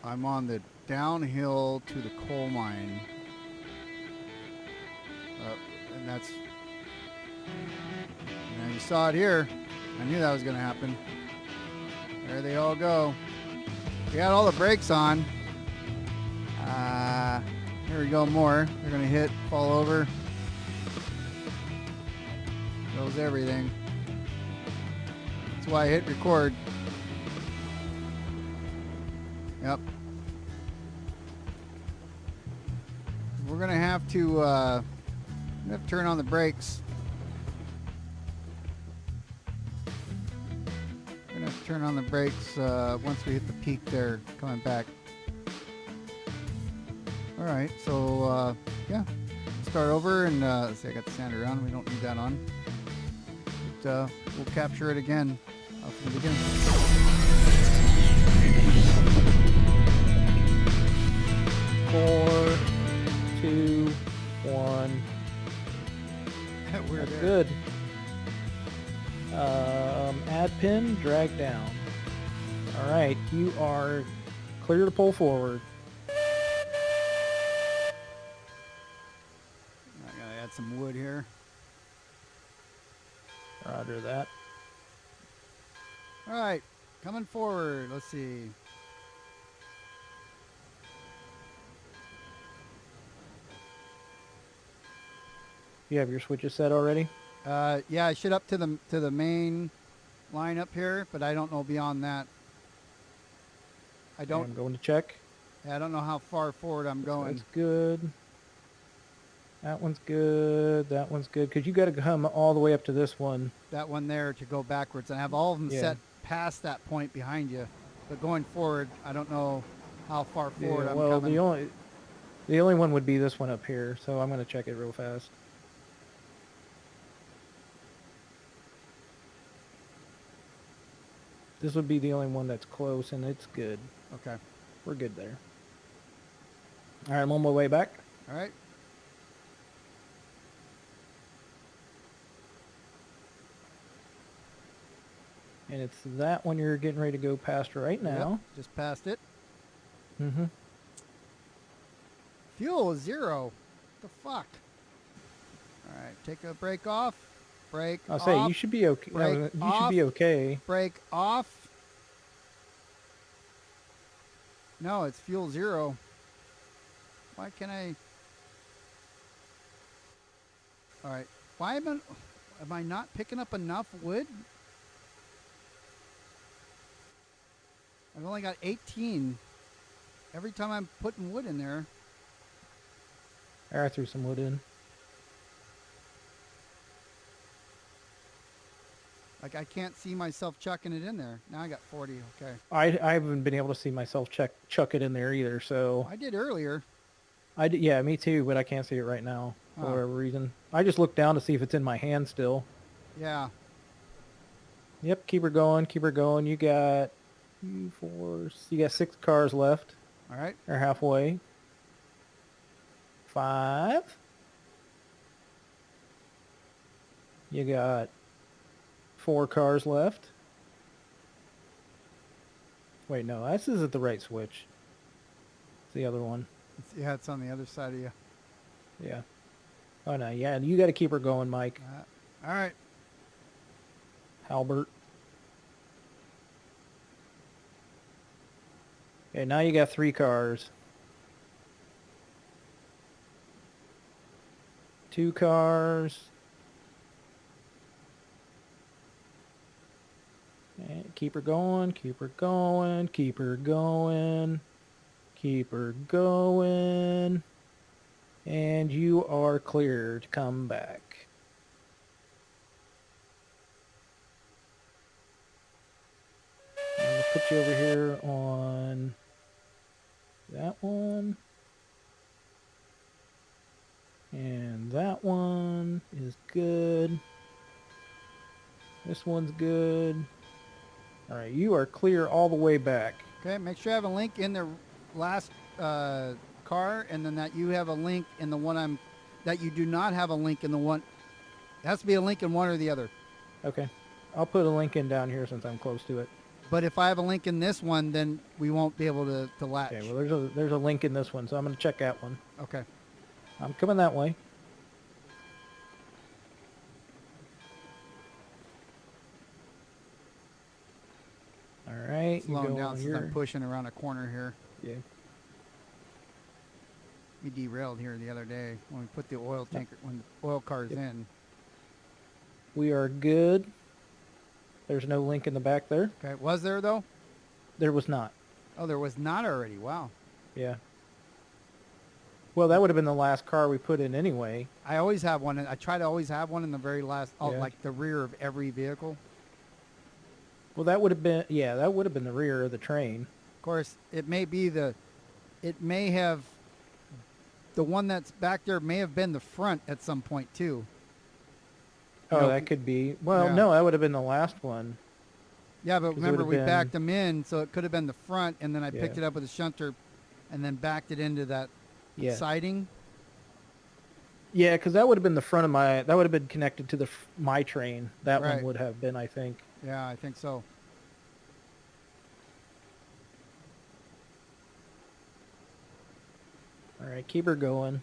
I'm on the downhill to the coal mine. And that's, you saw it here. I knew that was going to happen. There they all go. We got all the brakes on. Uh, Here we go, more. They're going to hit, fall over. Goes everything. That's why I hit record. Yep. We're going to have to turn on the brakes. We're going to have to turn on the brakes once we hit the peak there, coming back. All right, so yeah, start over and see, I got the sander on. We don't need that on. But we'll capture it again from the beginning. 4, 2, 1. We're That's there. good. Add pin, drag down. All right, you are clear to pull forward. I gotta add some wood here. Roger that. All right, coming forward. Let's see. You have your switches set already? Yeah, I should up to the main line up here, but I don't know beyond that. I I'm don't. going to check. I don't know how far forward I'm going. That's good. That one's good. That one's good. Because you got to come all the way up to this one. That one there to go backwards, and I have all of them Yeah. set past that point behind you. But going forward, I don't know how far forward Yeah, I'm well, coming. the only one would be this one up here. So I'm going to check it real fast. This would be the only one that's close, and it's good. Okay. We're good there. All right, I'm on my way back. All right. And it's that one you're getting ready to go past right now. Yep, just passed it. Mm-hmm. Fuel is 0. What the fuck? All right, take a brake off. Brake I'll off. say you should be okay. Brake You off. should be okay. Brake off. No, it's fuel 0. Why can't I? All right. Why am I not picking up enough wood? I've only got 18. Every time I'm putting wood in there. I threw some wood in. Like, I can't see myself chucking it in there. Now I got 40. Okay. I haven't been able to see myself chuck it in there either. So I did earlier. I did, yeah, me too. But I can't see it right now for Huh. whatever reason. I just looked down to see if it's in my hand still. Yeah. Yep, keep her going. Keep her going. You got 6 cars left. All right. Or halfway. 5. You got 4 cars left. Wait, no, this isn't the right switch. It's the other one. Yeah, it's on the other side of you. Yeah. Oh, no, yeah, you got to keep her going, Mike. All right. Halbert. Okay, now you got 3 cars. 2 cars. And keep her going, keep her going, keep her going, keep her going. And you are clear to come back. I'm going to put you over here on that one. And that one is good. This one's good. All right, you are clear all the way back. Okay, make sure I have a link in the last car, and then that you have a link in the one that you do not have a link in the one. It has to be a link in one or the other. Okay. I'll put a link in down here since I'm close to it. But if I have a link in this one, then we won't be able to latch. Okay, well there's a link in this one, so I'm gonna check that one. Okay. I'm coming that way. All right, you Slowing go down on since your I'm pushing around a corner here. yeah. We derailed here the other day when we put the oil tanker, when the oil car's Yep. in. We are good. There's no link in the back there. Okay. Was there though? There was not. Oh, there was not already. Wow. Yeah. Well, that would have been the last car we put in anyway. I always have one. I try to always have one in the very last, Yeah. like the rear of every vehicle. Well, that would have been that would have been the rear of the train. Of course, it may have, the one that's back there may have been the front at some point too. Oh, know, that could be. Well, yeah. no, that would have been the last one. Yeah, but 'Cause it remember would've we been- backed them in, so it could have been the front, and then I picked Yeah. it up with a shunter, and then backed it into that Yeah. siding. Yeah, because that would have been the front of my. That would have been connected to my train. That Right. one would have been, I think. Yeah, I think so. All right, keep her going.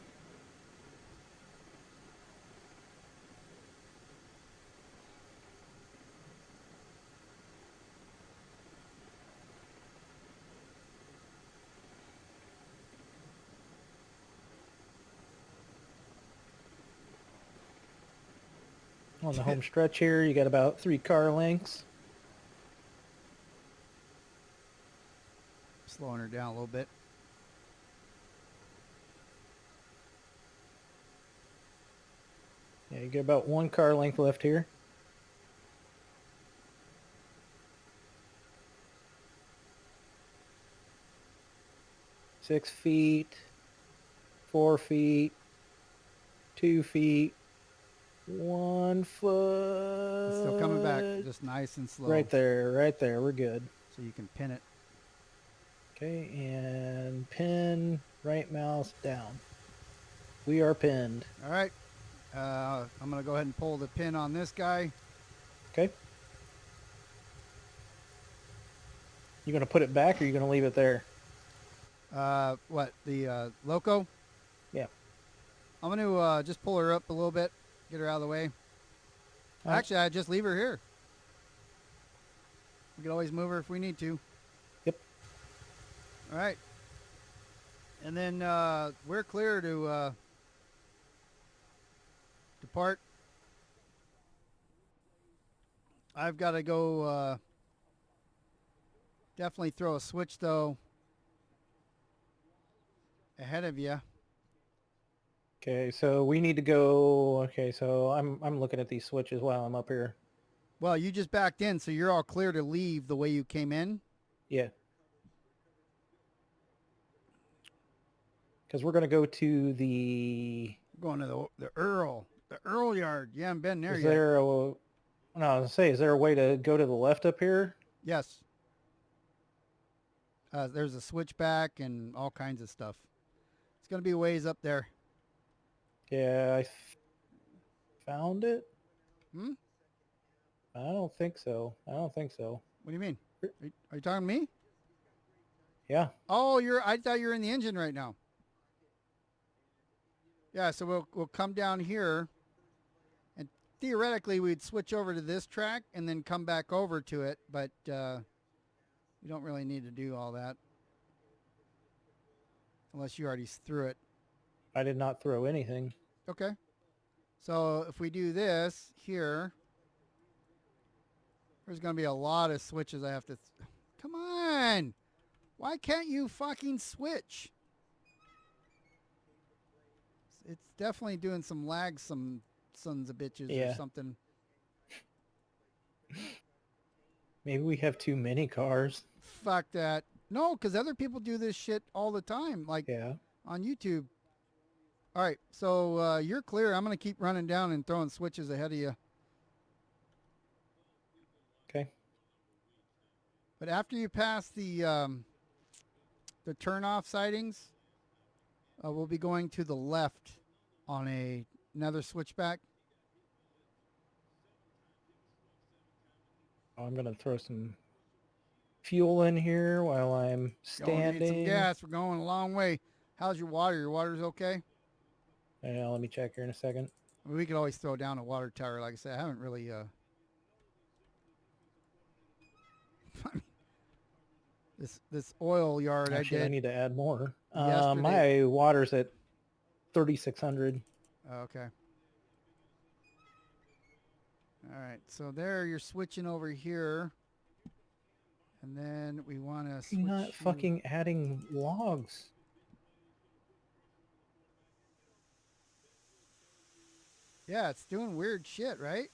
On the home stretch here, you got about 3 car lengths. Slowing her down a little bit. Yeah, you get about 1 car length left here. Six feet, 4 feet, 2 feet, 1 foot. It's still coming back, just nice and slow. Right there, right there. We're good. So you can pin it. Okay, and pin, right mouse down. We are pinned. All right. I'm going to go ahead and pull the pin on this guy. Okay. You gonna put it back or you gonna leave it there? What, the Loco? Yeah. I'm going to just pull her up a little bit, get her out of the way. Alright. Actually, I just leave her here. We can always move her if we need to. Yep. All right. And then we're clear to depart. I've got to go definitely throw a switch, though, ahead of you. Okay, so we need to go. Okay, so I'm looking at these switches while I'm up here. Well, you just backed in, so you're all clear to leave the way you came in. Yeah. Because we're gonna go to the. Going to the Earl yard. You haven't been there Is yet. there a? No, I was gonna say, is there a way to go to the left up here? Yes. There's a switchback and all kinds of stuff. It's going to be a ways up there. Yeah, found it. Hmm? I don't think so. I don't think so. What do you mean? Are you talking to me? Yeah. Oh, I thought you were in the engine right now. Yeah, so we'll come down here, and theoretically we'd switch over to this track and then come back over to it, but you don't really need to do all that unless you already threw it. I did not throw anything. Okay. So if we do this here, there's going to be a lot of switches I have to... Come on! Why can't you fucking switch? It's definitely doing some lag, some sons of bitches or something. Maybe we have too many cars. Fuck that. No, because other people do this shit all the time, like on YouTube. All right, so you're clear. I'm going to keep running down and throwing switches ahead of you. Okay. But after you pass the turn-off sidings, we'll be going to the left on another switchback. Oh, I'm going to throw some fuel in here while I'm Gonna need some standing. gas. We're going a long way. How's your water? Your water's okay? Yeah, let me check here in a second. I mean, we could always throw down a water tower. Like I said, I haven't really. This oil yard Oh I shit, I did need to add more. yesterday. My water's at 3,600. Okay. All right. So there, you're switching over here, and then we want to You're switch not you. fucking adding logs. Yeah, it's doing weird shit, right?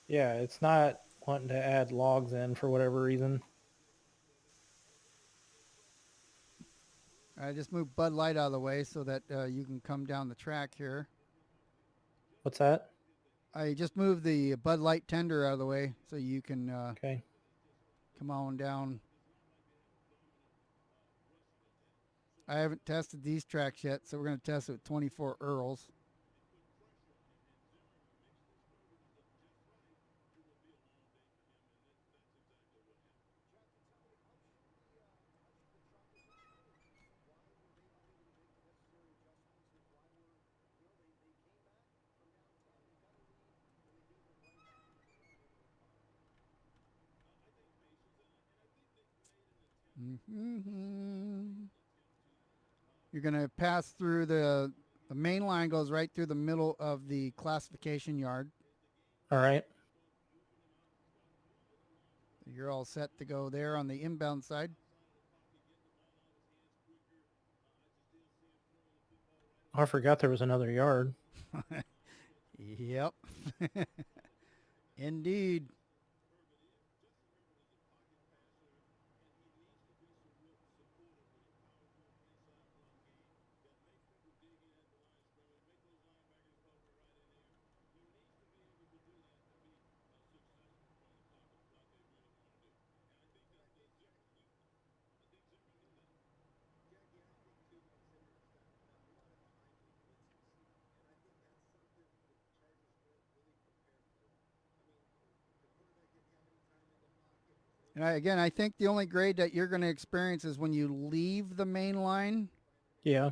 Yeah, it's not wanting to add logs in for whatever reason. I just moved Bud Light out of the way so that you can come down the track here. What's that? I just moved the Bud Light tender out of the way so you can Okay. come on down. I haven't tested these tracks yet, so we're going to test it with 24 Earls. Mm-hmm. You're going to pass through the main line goes right through the middle of the classification yard. All right. You're all set to go there on the inbound side. Oh, I forgot there was another yard. Yep. Indeed. And again, I think the only grade that you're going to experience is when you leave the main line, Yeah.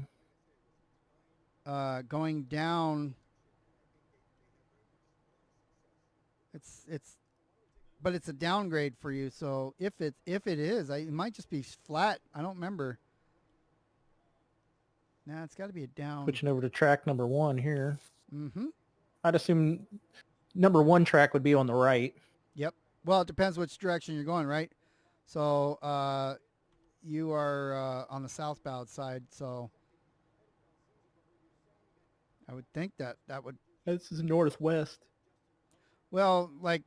going down. It's, but it's a downgrade for you. So if it is, it might just be flat. I don't remember. Nah, it's got to be a down. Switching over to track number 1 here. Mm-hmm. I'd assume number 1 track would be on the right. Yep. Well, it depends which direction you're going, right? So you are on the southbound side, so I would think that would. This is northwest. Well, like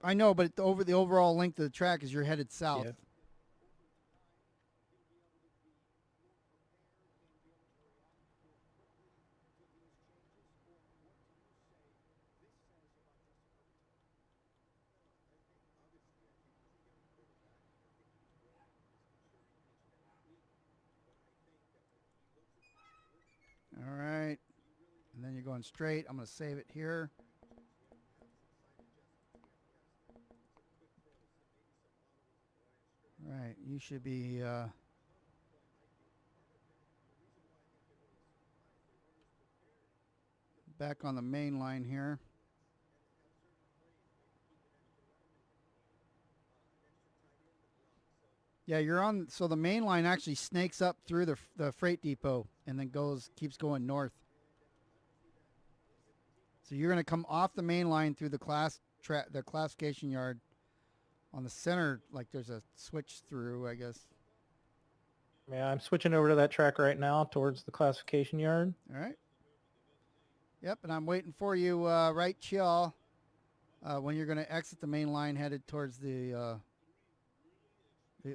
I know, but over the overall length of the track is you're headed south. Yeah. All right. And then you're going straight. I'm going to save it here. All right. You should be back on the main line here. Yeah, you're on. So the main line actually snakes up through the freight depot and then keeps going north. So you're going to come off the main line through the classification yard on the center. Like there's a switch through, I guess. Yeah, I'm switching over to that track right now towards the classification yard. All right. Yep, and I'm waiting for you right chill when you're going to exit the main line headed towards the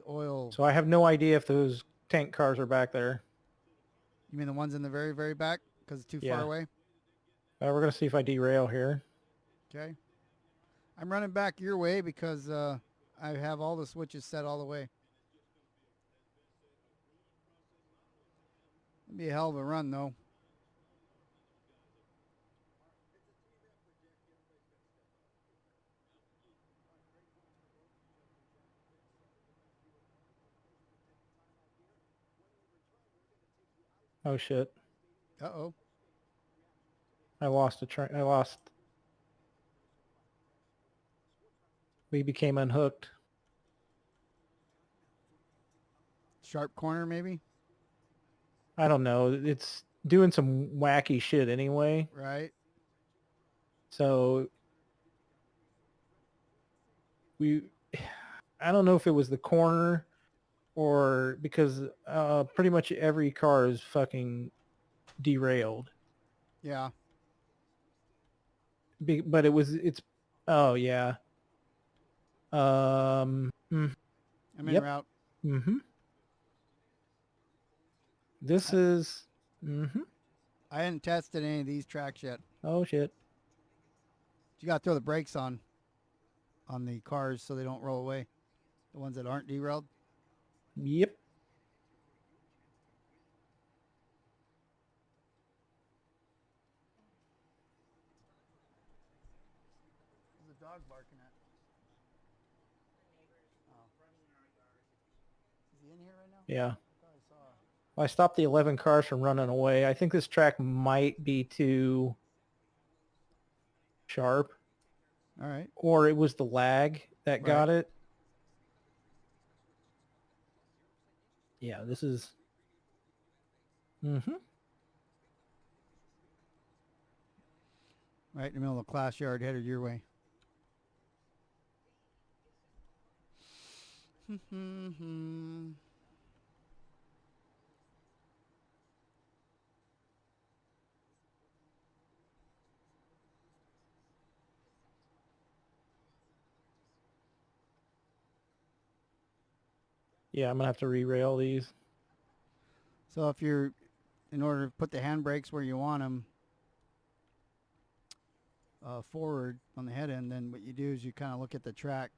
oil. So I have no idea if those tank cars are back there. You mean the ones in the very, very back because it's too far away? We're going to see if I derail here. Okay. I'm running back your way because I have all the switches set all the way. It'll be a hell of a run, though. Oh shit! Uh-oh. I lost a train. I lost. We became unhooked. Sharp corner, maybe? I don't know. It's doing some wacky shit anyway. Right? So we, I don't know if it was the corner or because pretty much every car is fucking derailed. Yeah. But it's oh yeah. Mm, I'm en yep. route. Mm-hmm. This I, is. Mm-hmm. I hadn't tested any of these tracks yet. Oh shit. You got to throw the brakes on the cars so they don't roll away. The ones that aren't derailed. Yep. What's the dog barking at? Oh. Is he in here right now? Yeah. I thought I saw. I stopped the 11 cars from running away. I think this track might be too sharp, All right. or it was the lag that Right. got it. Yeah, this is. Mm-hmm. Right in the middle of the class yard, headed your way. Yeah, I'm gonna have to re-rail these. So if you're, in order to put the handbrakes where you want them, forward on the head end, then what you do is you kind of look at the track.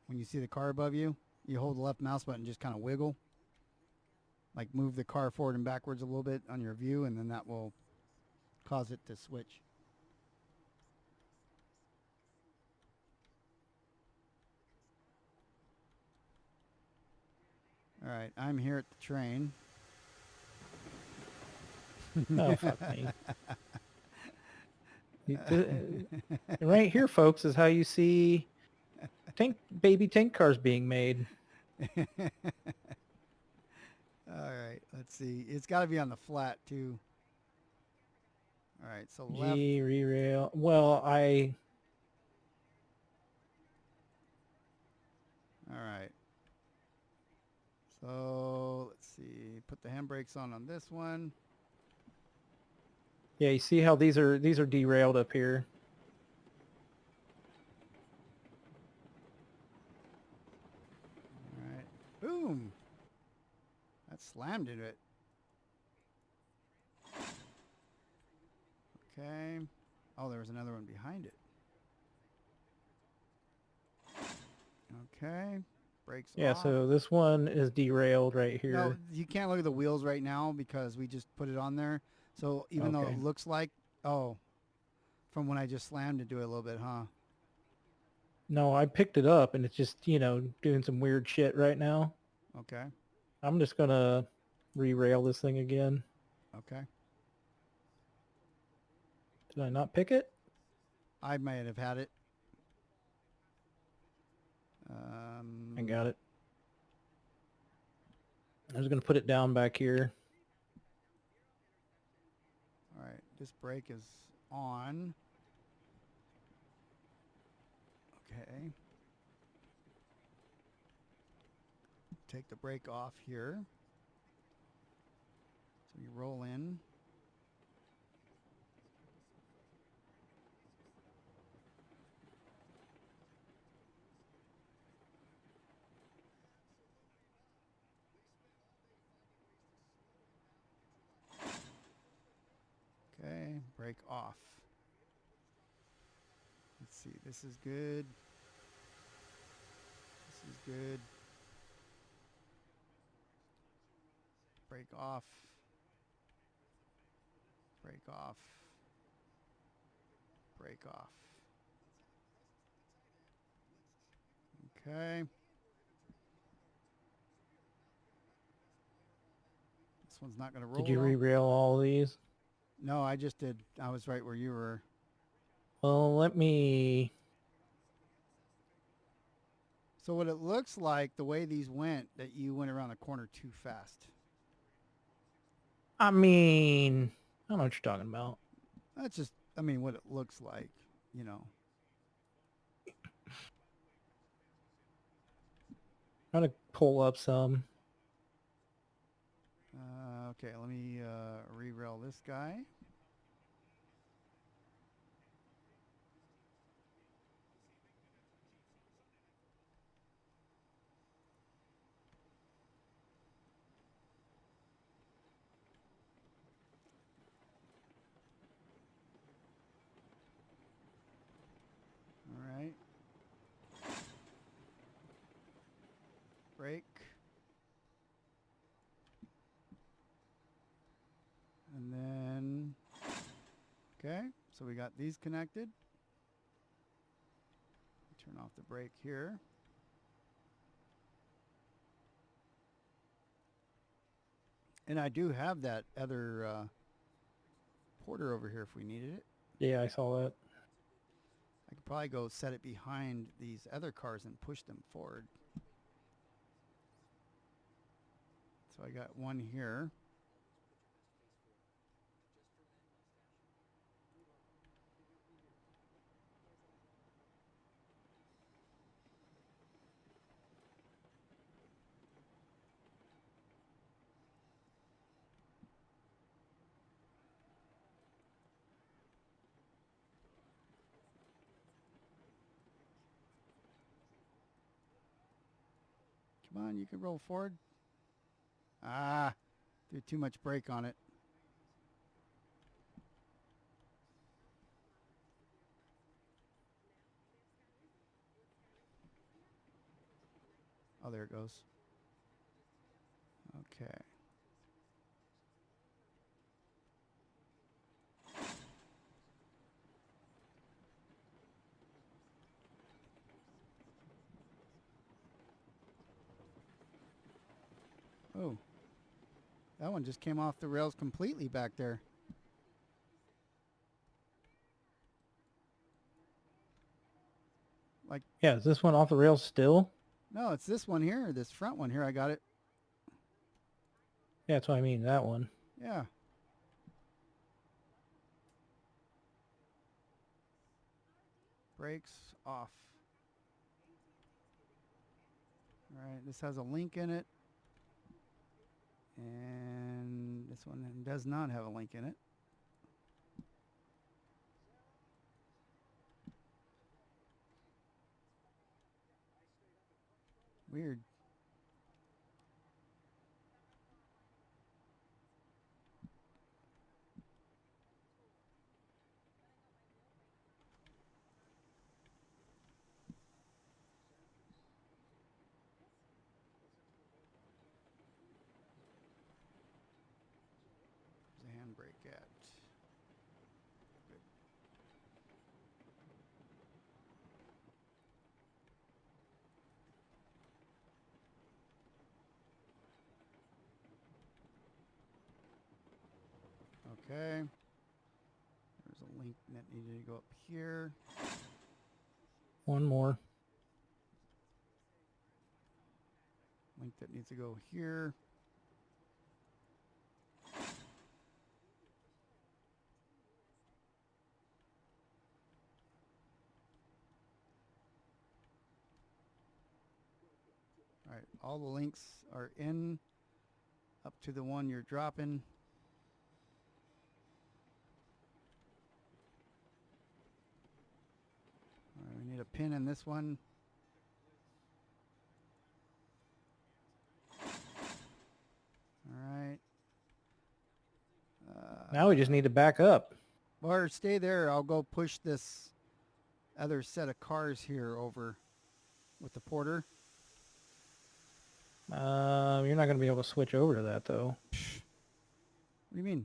When you see the car above you, you hold the left mouse button, just kind of wiggle, like move the car forward and backwards a little bit on your view, and then that will cause it to switch. All right, I'm here at the train. Oh fuck me. Right here, folks, is how you see baby tank cars being made. All right, let's see. It's got to be on the flat too. All right, so left. G re-rail. Well, All right. So let's see. Put the handbrakes on this one. yeah, you see how these are derailed up here. All right. Boom. That slammed into it. Okay. Oh, there was another one behind it. Okay. Brakes Yeah, off. so this one is derailed right No, here. you can't look at the wheels right now because we just put it on there. So even though Okay. it looks like, oh, from when I just slammed into it a little bit, huh? No, I picked it up and it's just, doing some weird shit right now. Okay. I'm just gonna re-rail this thing again. Okay. Did I not pick it? I might have had it. I got it. I was gonna put it down back here. All right. This brake is on. Okay. Take the brake off here. So you roll in. Okay, brake off. Let's see, this is good. This is good. Brake off. Brake off. Brake off. Okay. This one's not going to roll. Did you though. re-rail all these? No, I just did. I was right where you were. Well, let me... So what it looks like, the way these went, that you went around the corner too fast. I mean, I don't know what you're talking about. That's just, I mean, what it looks like, you know. Trying to pull up some. Okay, let me re-rail this guy. All right. Brake. And then, okay, so we got these connected. Turn off the brake here. And I do have that other porter over here if we needed it. Yeah, I saw that. I could probably go set it behind these other cars and push them forward. So I got one here. Come on, you can roll forward. Ah, threw too much brake on it. Oh, there it goes. Okay. Oh, that one just came off the rails completely back there. Like, Yeah, is this one off the rails still? no, it's this one here, this front one here. I got it. Yeah, that's what I mean, that one. Yeah. Brakes off. All right, this has a link in it. And this one does not have a link in it. Weird. Where's the handbrake at? Good. Okay. There's a link that needed to go up here. One more. Link that needs to go here. All right, all the links are in up to the one you're dropping. All right, we need a pin in this one. All right. Now we just need to back up. Or stay there. I'll go push this other set of cars here over with the porter. You're not going to be able to switch over to that, though. What do you mean?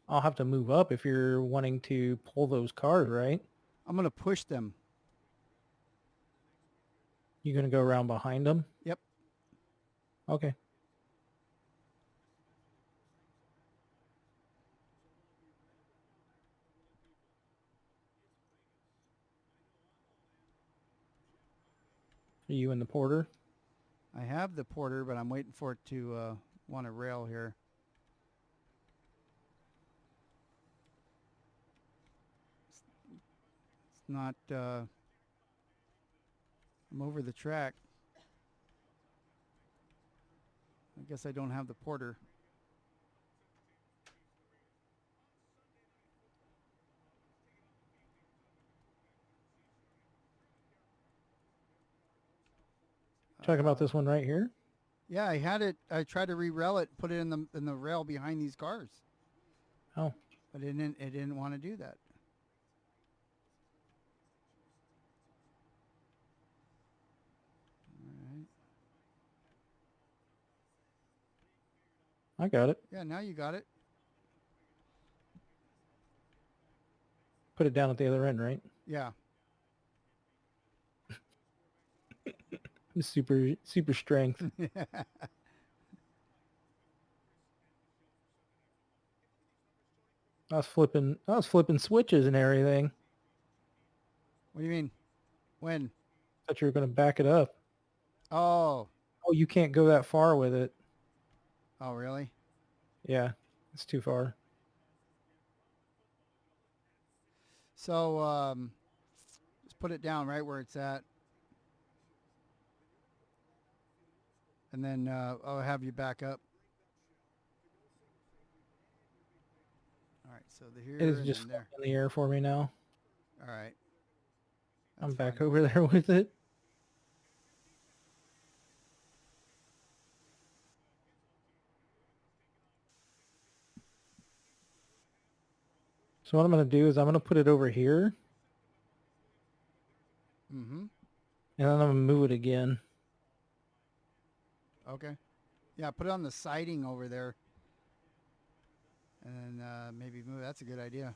I'll have to move up if you're wanting to pull those cars, right? I'm going to push them. You going to go around behind them? Yep. Okay. Are you in the Porter? I have the Porter, but I'm waiting for it to want to rail here. It's not. I'm over the track. I guess I don't have the Porter. Talking about this one right here? Yeah, I had it. I tried to re-rail it, put it in the rail behind these cars, Oh, but it didn't want to do that. All right. I got it. Yeah, now you got it. Put it down at the other end, right? Yeah. Super strength. I was flipping switches and everything. What do you mean? When? Thought you were going to back it up. Oh. Oh, you can't go that far with it. Oh, really? Yeah, it's too far. So just put it down right where it's at. And then I'll have you back up. All right, so the here It is and just then there. in the air for me now. All right. I'm That's back fine. over there with it. So what I'm going to do is I'm going to put it over here, Mm-hmm. and then I'm going to move it again. Okay. Yeah, put it on the siding over there. And then maybe move. That's a good idea.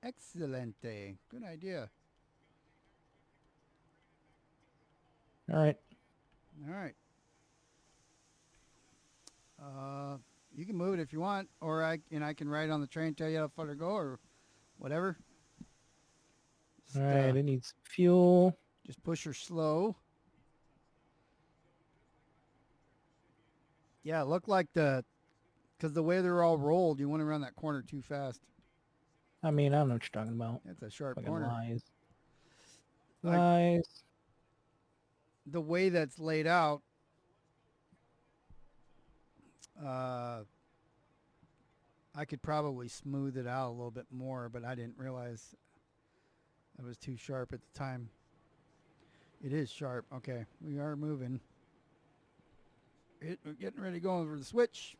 Excelente. Good idea. All right. All right. You can move it if you want, or I can ride on the train, tell you how far to go, or whatever. Just, All right. It needs fuel. just push her slow. Yeah, it looked like because the way they're all rolled, you went around that corner too fast. I mean, I don't know what you're talking about. It's a sharp Fucking corner. lies. Like- Lies. The way that's laid out, I could probably smooth it out a little bit more, but I didn't realize it was too sharp at the time. It is sharp. Okay, we are moving. We're getting ready to go over the switch.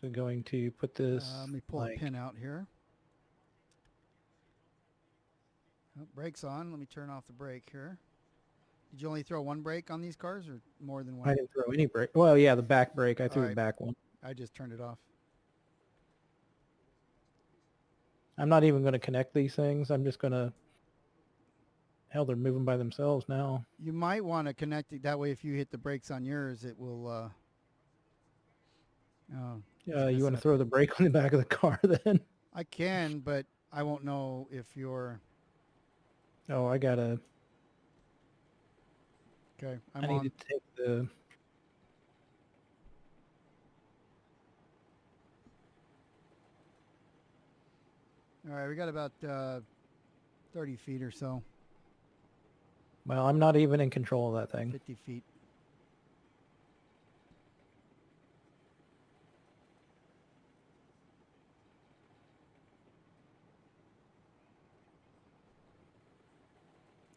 So going to put this. Let me pull a pin out here. Oh, brake's on. Let me turn off the brake here. Did you only throw one brake on these cars or more than one? I didn't throw any brake. Well, yeah, the back brake. I threw All the right. back one. I just turned it off. I'm not even going to connect these things. I'm just going to... Hell, they're moving by themselves now. You might want to connect it that way. If you hit the brakes on yours, it will. Oh, You messing want to up. throw the brake on the back of the car then? I can, but I won't know if you're Oh, I gotta... okay. I I'm need on. to take the... All right, we got about 30 feet or so, Well, I'm not even in control of that thing. 50 feet.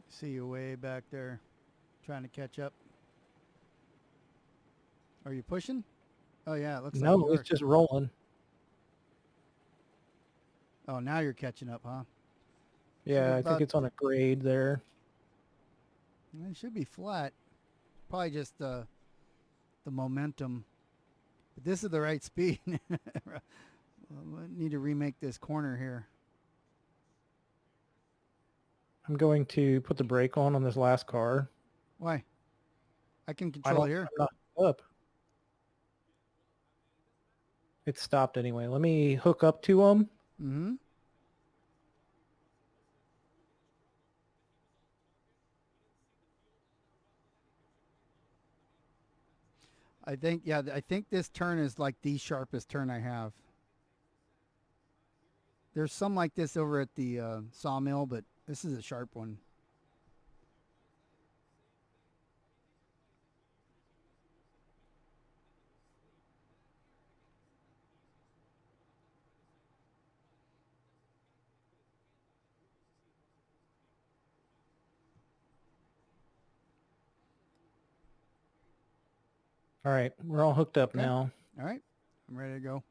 See you way back there, trying to catch up. Are you pushing? Oh yeah, it looks like No, you are. it's just rolling. Oh, now you're catching up, huh? Yeah, I about- think it's on a grade there. It should be flat. Probably just the momentum. But this is the right speed. We need to remake this corner here. I'm going to put the brake on this last car. Why? I can I control don't, here. I'm not up. It's stopped anyway. Let me hook up to them. Mm-hmm. I think, yeah, I think this turn is like the sharpest turn I have. There's some like this over at the sawmill, but this is a sharp one. All right, we're all hooked up Okay. now. All right. I'm ready to go.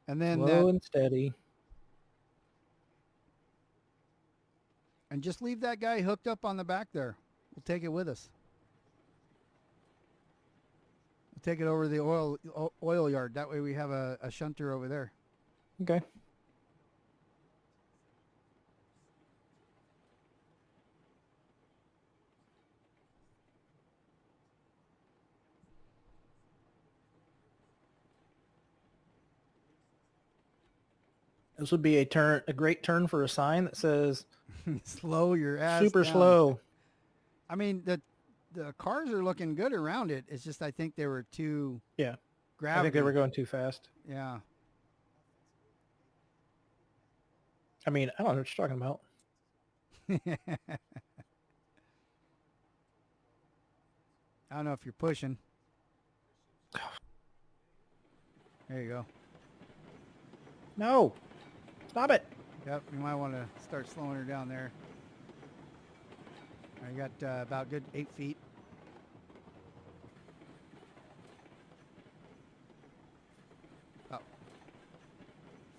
And then Slow and steady. and just leave that guy hooked up on the back there. We'll take it with us. We'll take it over to the oil yard. That way we have a shunter over there. Okay. This would be a great turn for a sign that says Slow your ass super down. slow. I mean, the cars are looking good around it. It's just I think they were too Yeah, gravity. I think they were going too fast. Yeah. I mean, I don't know what you're talking about. I don't know if you're pushing. There you go. No, stop it. Yep, you might want to start slowing her down there. I got about good 8 feet. About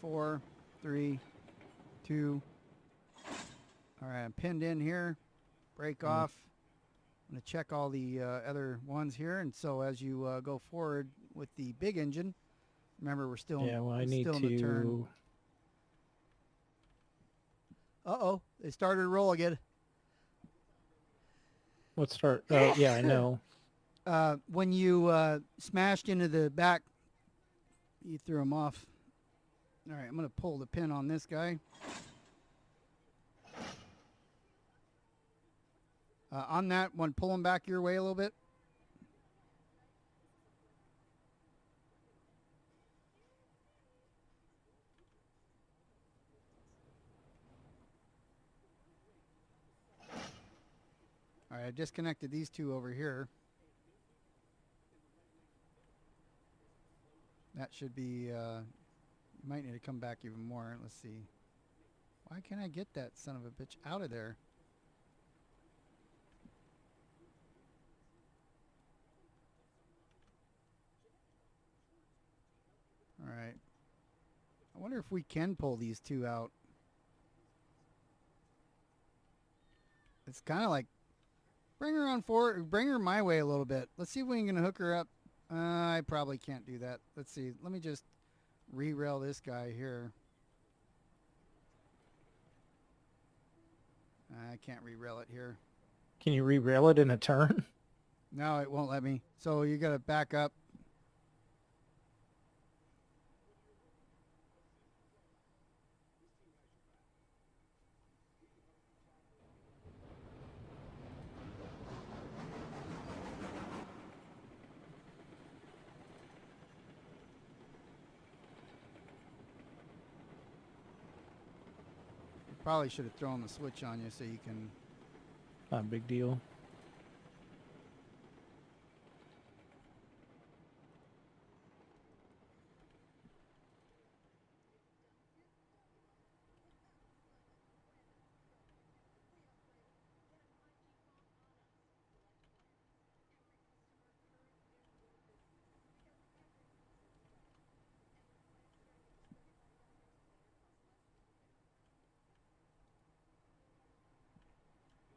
4, 3, 2. All right, I'm pinned in here. Break off. I'm going to check all the other ones here. And so as you go forward with the big engine, remember we're still, Yeah, well, I need still in the turn. to. Uh-oh, they started to roll again. Let's start. Oh, yeah, I know. When you smashed into the back, you threw them off. All right, I'm going to pull the pin on this guy. On that one, pull him back your way a little bit. All right, I disconnected these two over here. That should be, you might need to come back even more. Let's see. Why can't I get that son of a bitch out of there? All right. I wonder if we can pull these two out. It's kind of like, bring her on forward, bring her my way a little bit. Let's see if we can hook her up. I probably can't do that. Let's see. Let me just re-rail this guy here. I can't re-rail it here. Can you re-rail it in a turn? No, it won't let me. So you got to back up. Probably should have thrown the switch on you so you can. Not a big deal.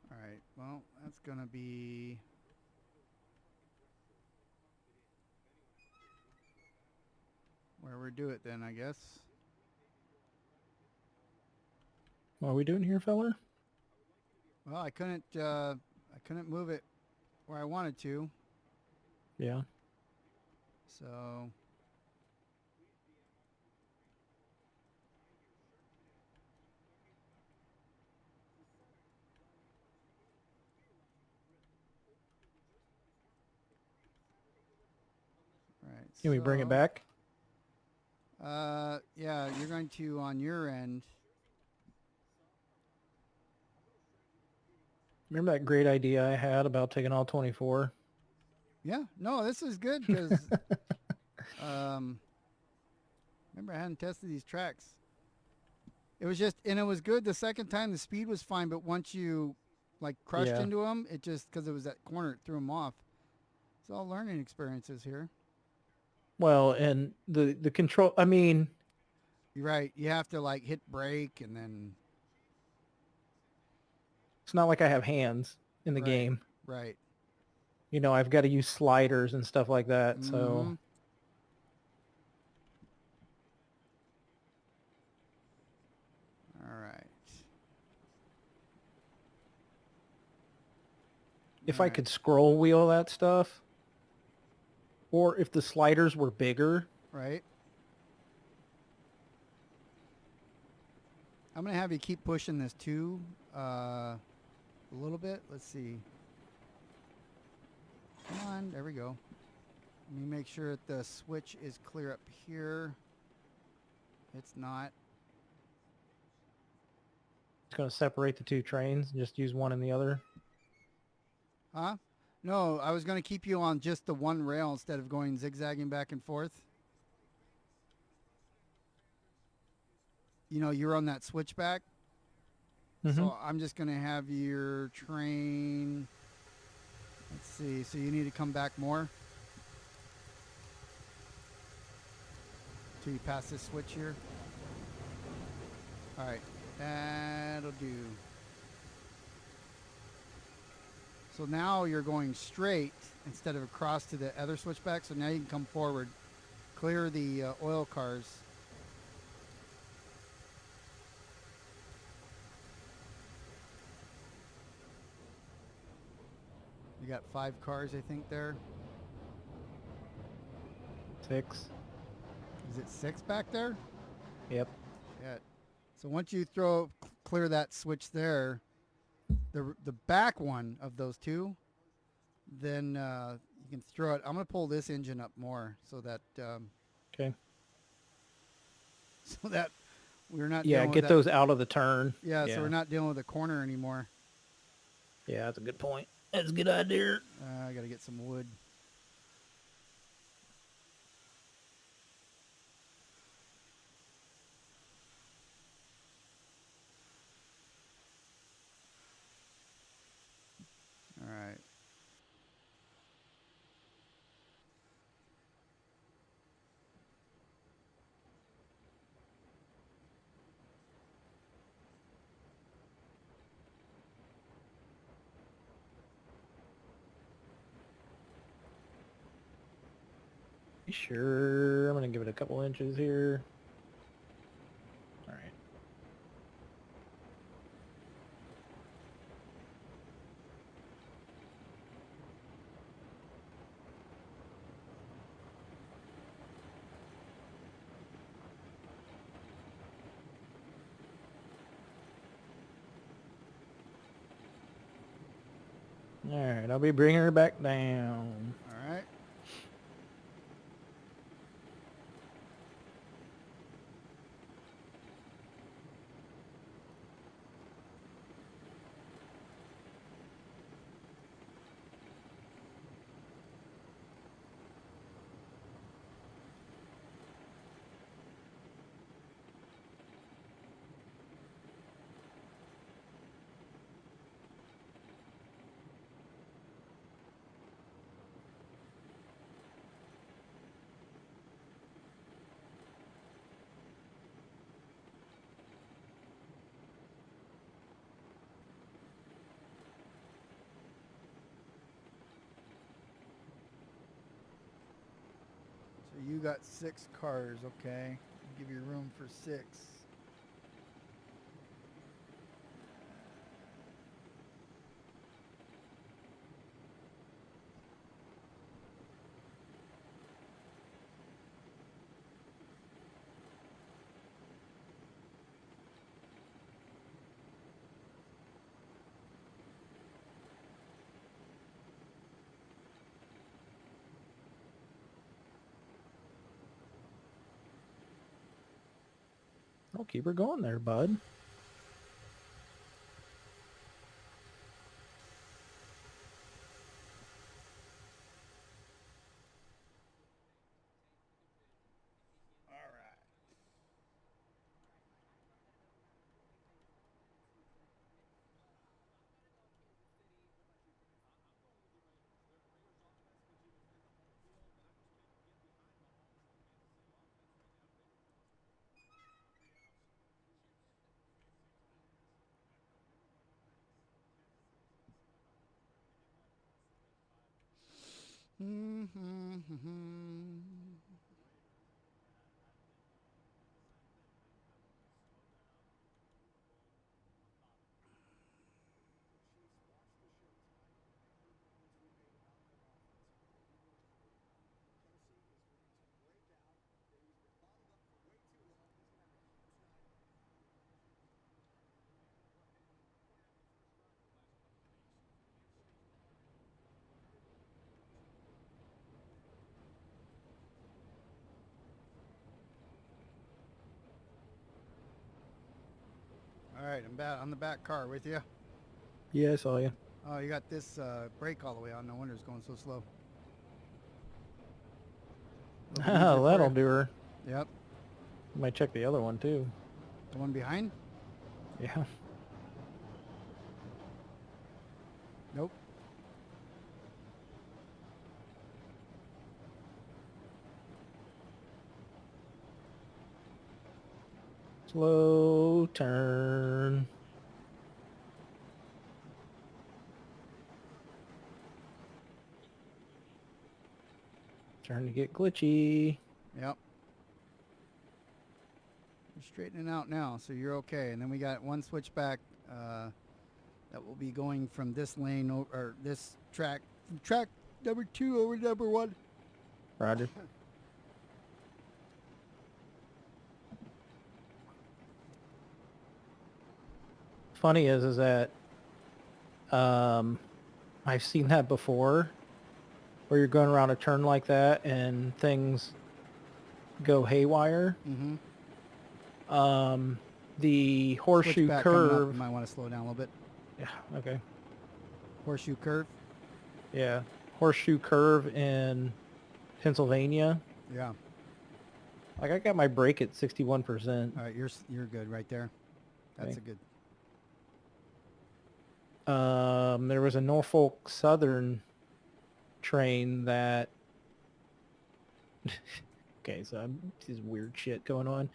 All right. Well, that's going to be. Where we do it then, I guess. What are we doing here, feller? Well, I couldn't move it where I wanted to. Yeah. So all right. Can we bring it back? Yeah, you're going to on your end. Remember that great idea I had about taking all 24? Yeah, no, this is good because um, remember I hadn't tested these tracks. It was just, and it was good the second time. The speed was fine, but once you like crushed Yeah. into them, it just because it was that corner, it threw them off. It's all learning experiences here. Well, and the control, I mean, You're right. You have to like hit brake and then it's not like I have hands in the right, game. right. You know, I've got to use sliders and stuff like that. So Mm-hmm. All right. if All I right. could scroll wheel that stuff, or if the sliders were bigger, Right. I'm gonna have you keep pushing this too, a little bit. Let's see. Come on, there we go. Let me make sure that the switch is clear up here. It's not. it's going to separate the two trains and just use one and the other. Huh? No, I was gonna keep you on just the one rail instead of going zigzagging back and forth. You know, you're on that switchback. Mm-hmm. So I'm just gonna have your train. Let's see. So you need to come back more till you pass this switch here. All right, that'll do. So now you're going straight instead of across to the other switchback. So now you can come forward, clear the oil cars. You got 5 cars, I think, there. 6. Is it 6 back there? Yep. Yeah. So once you clear that switch there, the back one of those two, then you can throw it. I'm gonna pull this engine up more so that Okay. so that we're not Yeah, dealing with get that. those out of the turn. Yeah, so we're not dealing with a corner anymore. Yeah, that's a good point. That's a good idea. I gotta get some wood. All right. Sure, I'm going to give it a couple inches here. All right. All right, I'll be bringing her back down. All right. So you got 6 cars, okay? I'll give you room for 6. Oh, keep her going there, bud. All right. All right, I'm back on the back car with you. Yeah, I saw you. Oh, you got this brake all the way on. No wonder it's going so slow. A little bit easier for That'll you. do her. Yep. Might check the other one too. The one behind? Yeah. Nope. Slow turn. Starting to get glitchy. Yep. You're straightening out now, so you're okay. And then we got one switchback that will be going from this lane or this track, from track number 2 over to number 1. Roger. Funny is that I've seen that before, where you're going around a turn like that and things go haywire. Mm-hmm. The horseshoe Switchback coming up. You curve. might want to slow down a little bit. Yeah. Okay. Horseshoe curve. Yeah. Horseshoe curve in Pennsylvania. Yeah. Like I got my brake at 61%. All right, you're good right there. That's Okay. a good. There was a Norfolk Southern train that. Okay, so this is weird shit going on.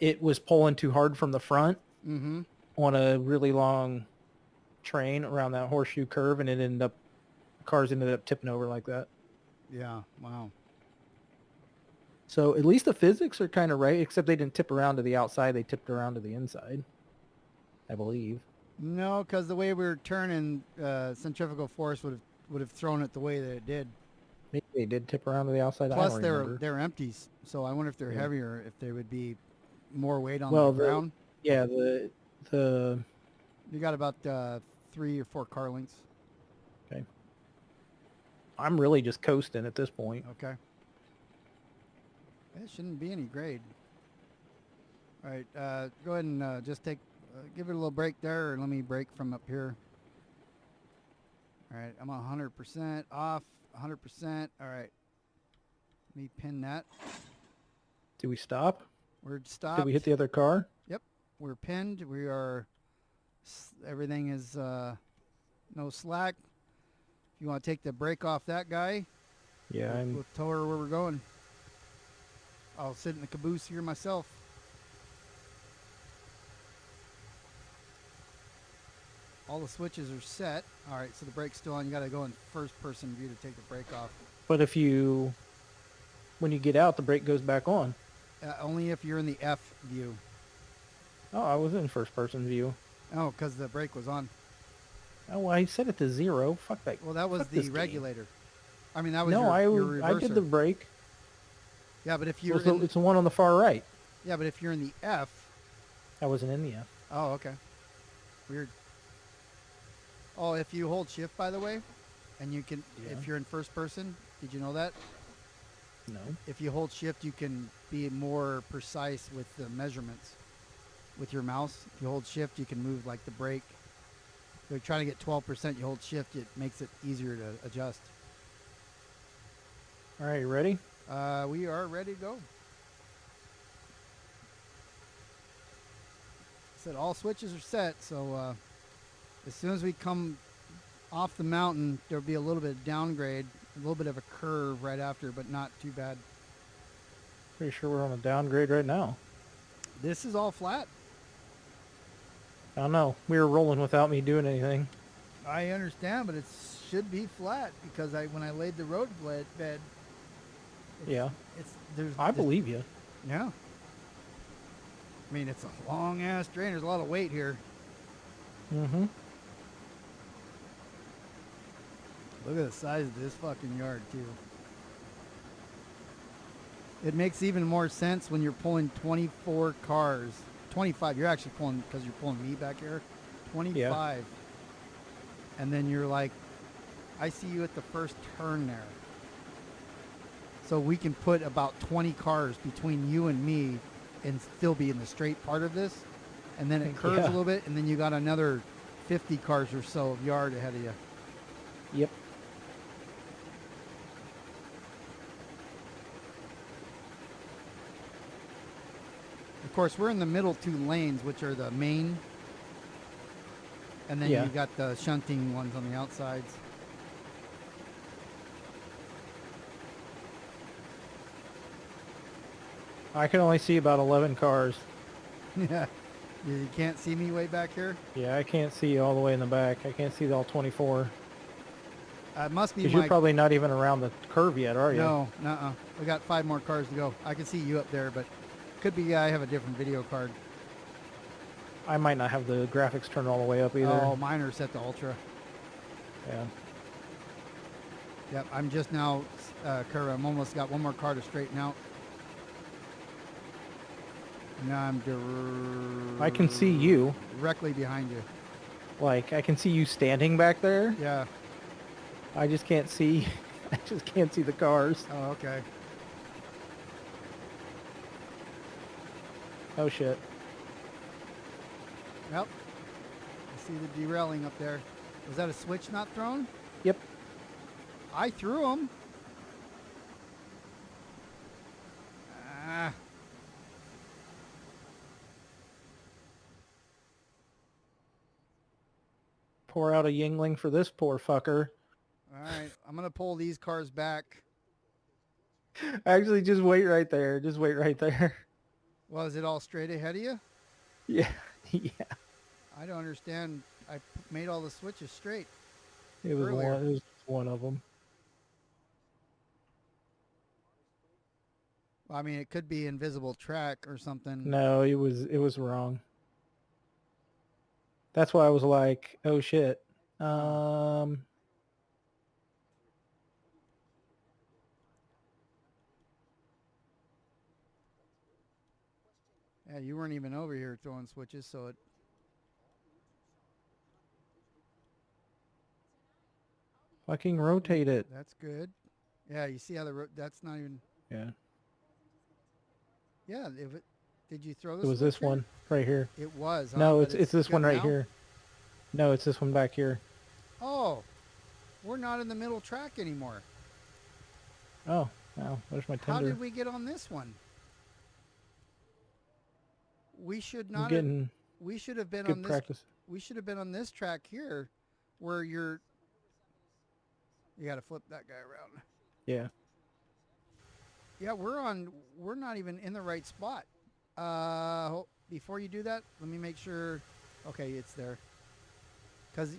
It was pulling too hard from the front Mm-hmm. on a really long train around that horseshoe curve, and cars ended up tipping over like that. Yeah. Wow. So at least the physics are kind of right, except they didn't tip around to the outside; they tipped around to the inside, I believe. No, because the way we were turning, centrifugal force would have thrown it the way that it did. Maybe they did tip around to the outside. I Plus, don't they're remember. they're empties, so I wonder if they're Yeah. heavier, if they would be more weight on Well, the ground. the You got about 3 or 4 car lengths. okay. I'm really just coasting at this point. Okay. It shouldn't be any grade. All right, go ahead and just give it a little break there, or let me break from up here. All right, I'm 100% off, 100%. All right, let me pin that. Did we stop? We're stopped. Did we hit the other car? Yep, we're pinned. We are. Everything is no slack. If you want to take the brake off that guy, Yeah, we'll tow her where we're going. I'll sit in the caboose here myself. All the switches are set. All right, so the brake's still on. You got to go in first person view to take the brake off. But when you get out, the brake goes back on. Only if you're in the F view. Oh, I was in first person view. Oh, because the brake was on. Oh, well, I set it to 0. Fuck that. Well, that was Fuck the this game. regulator. I mean, that was No, your I reverser. did the brake. Yeah, but if So you're it's the one on the far right. yeah, but if you're in the F. I wasn't in the F. Oh, okay. Weird. Oh, if you hold shift, by the way, and you can, Yeah. if you're in first person, did you know that? No. If you hold shift, you can be more precise with the measurements with your mouse. If you hold shift, you can move like the brake. If you're trying to get 12%, you hold shift, it makes it easier to adjust. All right, you ready? We are ready to go. Said all switches are set, so as soon as we come off the mountain, there'll be a little bit of downgrade, a little bit of a curve right after, but not too bad. Pretty sure we're on a downgrade right now. This is all flat. I don't know. We were rolling without me doing anything. I understand, but it should be flat because when I laid the road bed, Yeah. there's I believe you. Yeah. I mean, it's a long ass drain. There's a lot of weight here. Mm-hmm. Look at the size of this fucking yard too. It makes even more sense when you're pulling 24 cars. 25. You're actually pulling because you're pulling me back here. 25. Yeah. And then you're like, I see you at the first turn there. So we can put about 20 cars between you and me and still be in the straight part of this. And then it curves Yeah. a little bit, and then you got another 50 cars or so of yard ahead of you. Yep. Of course, we're in the middle two lanes, which are the main. And then Yeah. you got the shunting ones on the outsides. I can only see about 11 cars. Yeah. You can't see me way back here? Yeah, I can't see all the way in the back. I can't see all 24. It must be Because my... you're probably not even around the curve yet, are you? No, nuh-uh. We got 5 more cars to go. I can see you up there, but could be I have a different video card. I might not have the graphics turned all the way up either. Oh, mine are set to ultra. Yeah. Yep, I'm just now, curve. I'm almost got one more car to straighten out. Now I'm I can see you. directly behind you. Like, I can see you standing back there. Yeah. I just can't see. I just can't see the cars. Oh, okay. Oh, shit. Yep. I see the derailing up there. Was that a switch not thrown? Yep. I threw them. Ah. Pour out a Yingling for this poor fucker. All right. I'm going to pull these cars back. Actually, just wait right there. Just wait right there. Well, is it all straight ahead of you? Yeah. Yeah. I don't understand. I made all the switches straight. It was Earlier. one. It was one of them. I mean, it could be invisible track or something. No, it was wrong. That's why I was like, oh shit. Yeah, you weren't even over here throwing switches, so it... Fucking rotate it. That's good. Yeah, you see how that's not even... Yeah. Yeah, if it... Did you throw this? It was this one right here. It was. Huh? No, But it's this one good right now? here. No, it's this one back here. Oh, we're not in the middle track anymore. Oh, wow. There's my How tender. did we get on this one? We should I'm not. getting We should have been good on this. practice. We should have been on this track here, where you're. You got to flip that guy around. Yeah. Yeah, we're not even in the right spot. Before you do that, let me make sure. Okay, it's there. Because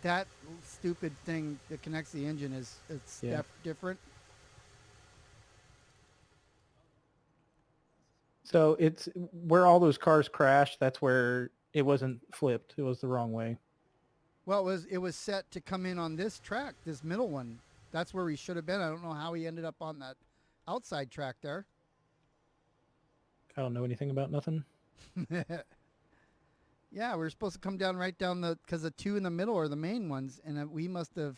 that stupid thing that connects the engine it's Yeah. different. So it's where all those cars crashed. That's where it wasn't flipped. It was the wrong way. Well, it was set to come in on this track, this middle one. That's where he should have been. I don't know how he ended up on that outside track there. I don't know anything about nothing. Yeah, we were supposed to come down right down because the two in the middle are the main ones, and we must have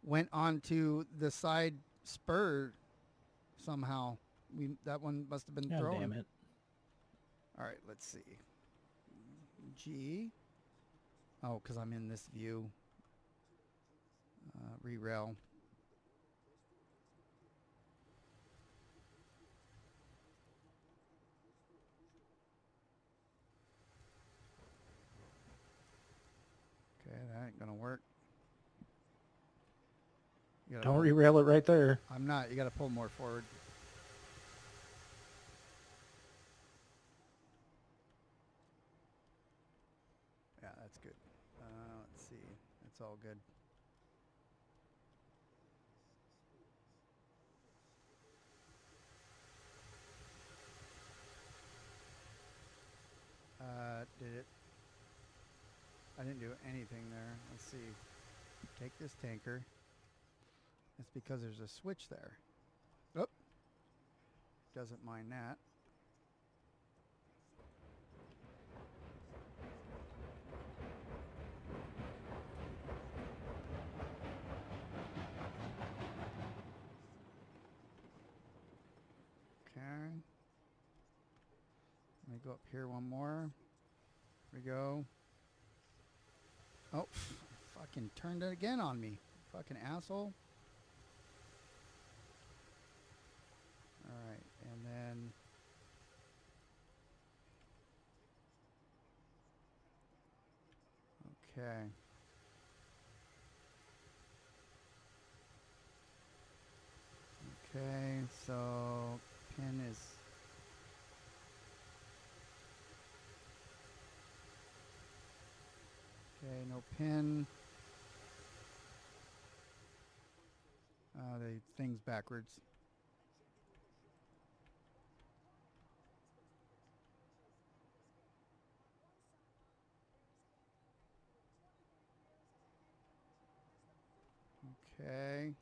went on to the side spur somehow. That one must have been God thrown. damn it. All right, let's see. G. Oh, because I'm in this view. Re-rail. Okay, that ain't gonna work. Don't re-rail it right there. I'm not. You got to pull more forward. Yeah, that's good. Let's see. That's all good. Did it? I didn't do anything there. Let's see. Take this tanker. It's because there's a switch there. Oh, doesn't mind that. Okay. Let me go up here one more. Here we go. Oh, fucking turned it again on me. Fucking asshole. All right, and then okay. Okay, so pin is okay. No pin. The thing's backwards. Okay.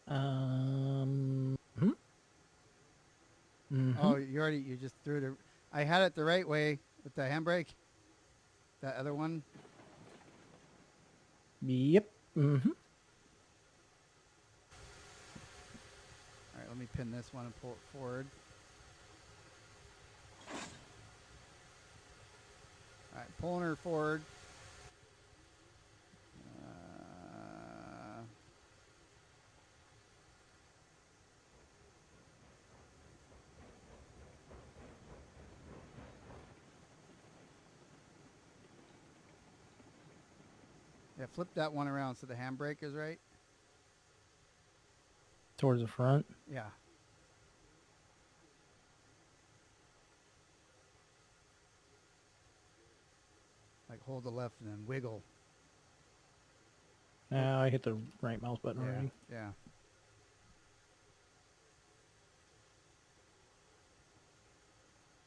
Hmm? Mm-hmm. Oh, you just threw it. I had it the right way with the handbrake. That other one. Yep. Mm-hmm. All right, let me pin this one and pull it forward. All right, pulling her forward. Yeah, flip that one around so the handbrake is right. Towards the front. Yeah. Like hold the left and then wiggle. Now I hit the right mouse button Yeah, already. yeah.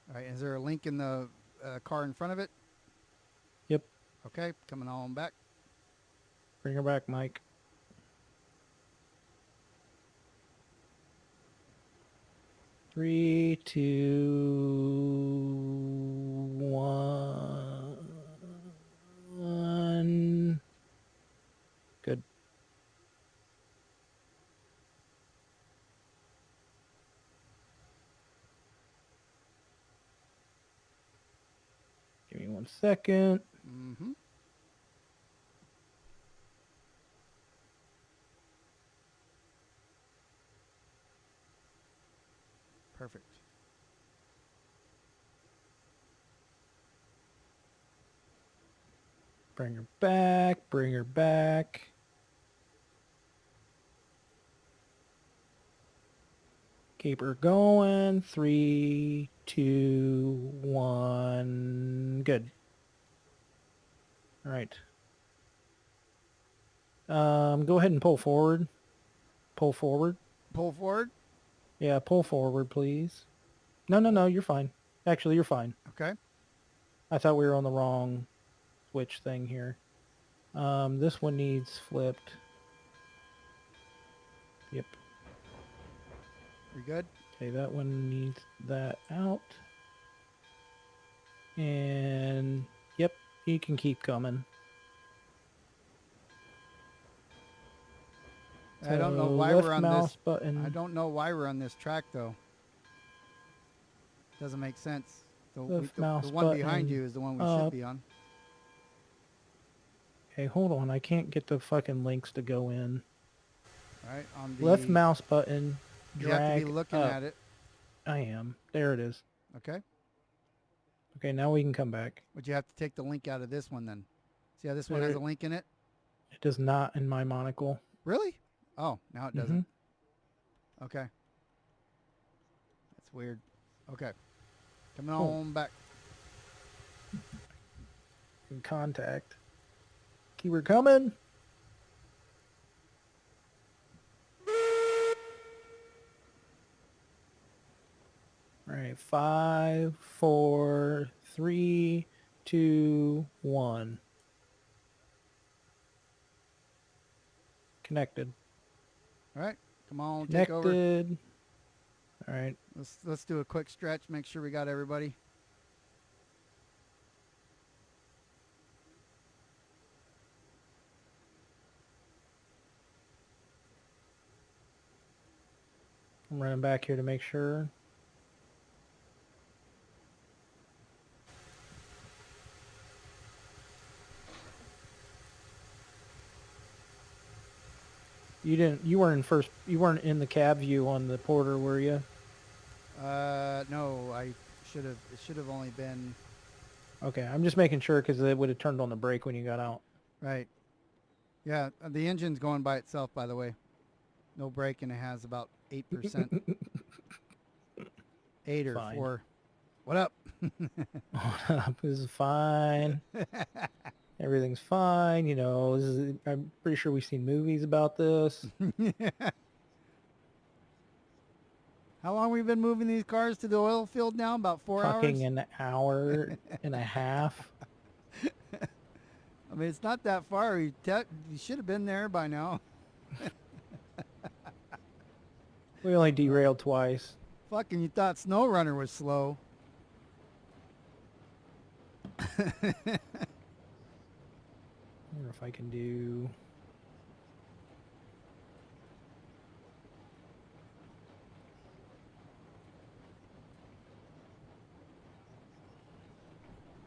All right, is there a link in the car in front of it? Yep. Okay, coming on back. Bring her back, Mike. 3, 2, 1. Good. Give me 1 second. Mm-hmm. Perfect. Bring her back. Bring her back. Keep her going. 3, 2, 1. Good. All right. Go ahead and pull forward. Pull forward. Pull forward. Yeah, pull forward, please. No, you're fine. Actually, you're fine. Okay. I thought we were on the wrong switch thing here. This one needs flipped. Yep. We good? Okay, that one needs that out. And yep, you can keep coming. I don't know So why left we're on mouse this. button. I don't know why we're on this track though. Doesn't make sense. Left The mouse one behind button you is the one we up. should be on. Okay, hold on. I can't get the fucking links to go in. All right, on the Left mouse button. You have to Drag be looking up. at it. I am. There it is. Okay. Okay, now we can come back. But you have to take the link out of this one then. See how this one There- has a link in it? It does not in my monocle. Really? Oh, now it Mhm. doesn't. Okay. That's weird. Okay. Coming Cool. on back. In contact. Keep her coming. All right, 5, 4, 3, 2, 1. Connected. All right. Come on, take over. Connected. All right. Let's do a quick stretch. Make sure we got everybody. I'm running back here to make sure. You weren't in the cab view on the Porter, were you? No, it should have only been, Okay, I'm just making sure because it would have turned on the brake when you got out. right. Yeah, the engine's going by itself, by the way. No brake, and it has about 8%. 8 or Fine. 4. What up? This is fine. Everything's fine. You know, I'm pretty sure we've seen movies about this. How long we been moving these cars to the oil field now? About 4 hours? Fucking an hour and a half. I mean, it's not that far. You should have been there by now. We only derailed twice. Fucking, you thought Snow Runner was slow. I wonder if I can do...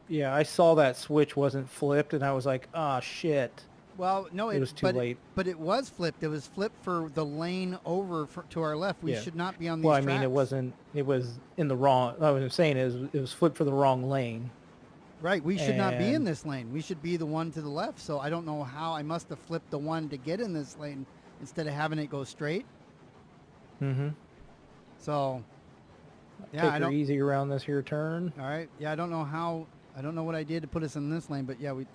Yeah, I saw that switch wasn't flipped, and I was like, "Ah, shit!" Well, no, It was too late. But it was flipped. It was flipped for the lane over to our left. We Yeah. should not be on these Well, I tracks. mean, it wasn't. It was in the wrong. What I'm saying is, it was flipped for the wrong lane. Right, we should not be in And- this lane. We should be the one to the left. So I don't know how I must have flipped the one to get in this lane instead of having it go straight. Mm-hmm. So, yeah, Take I her don't. easy around this here turn. All right, yeah, I don't know how. I don't know what I did to put us in this lane, but yeah, we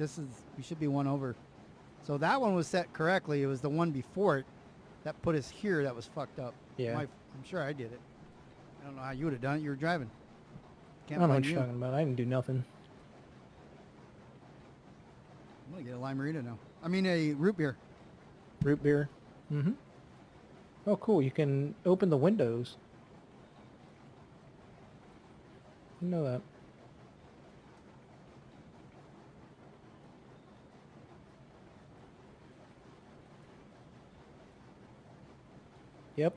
should be one over. So that one was set correctly. It was the one before it that put us here that was fucked up. Yeah. I'm sure I did it. I don't know how you would have done it. You were driving. I Can't don't know blame what you. you're talking about. I didn't do nothing. I'm gonna get a limerita now. I mean a root beer. Root beer. Mm-hmm. Oh, cool. You can open the windows. You know that. Yep.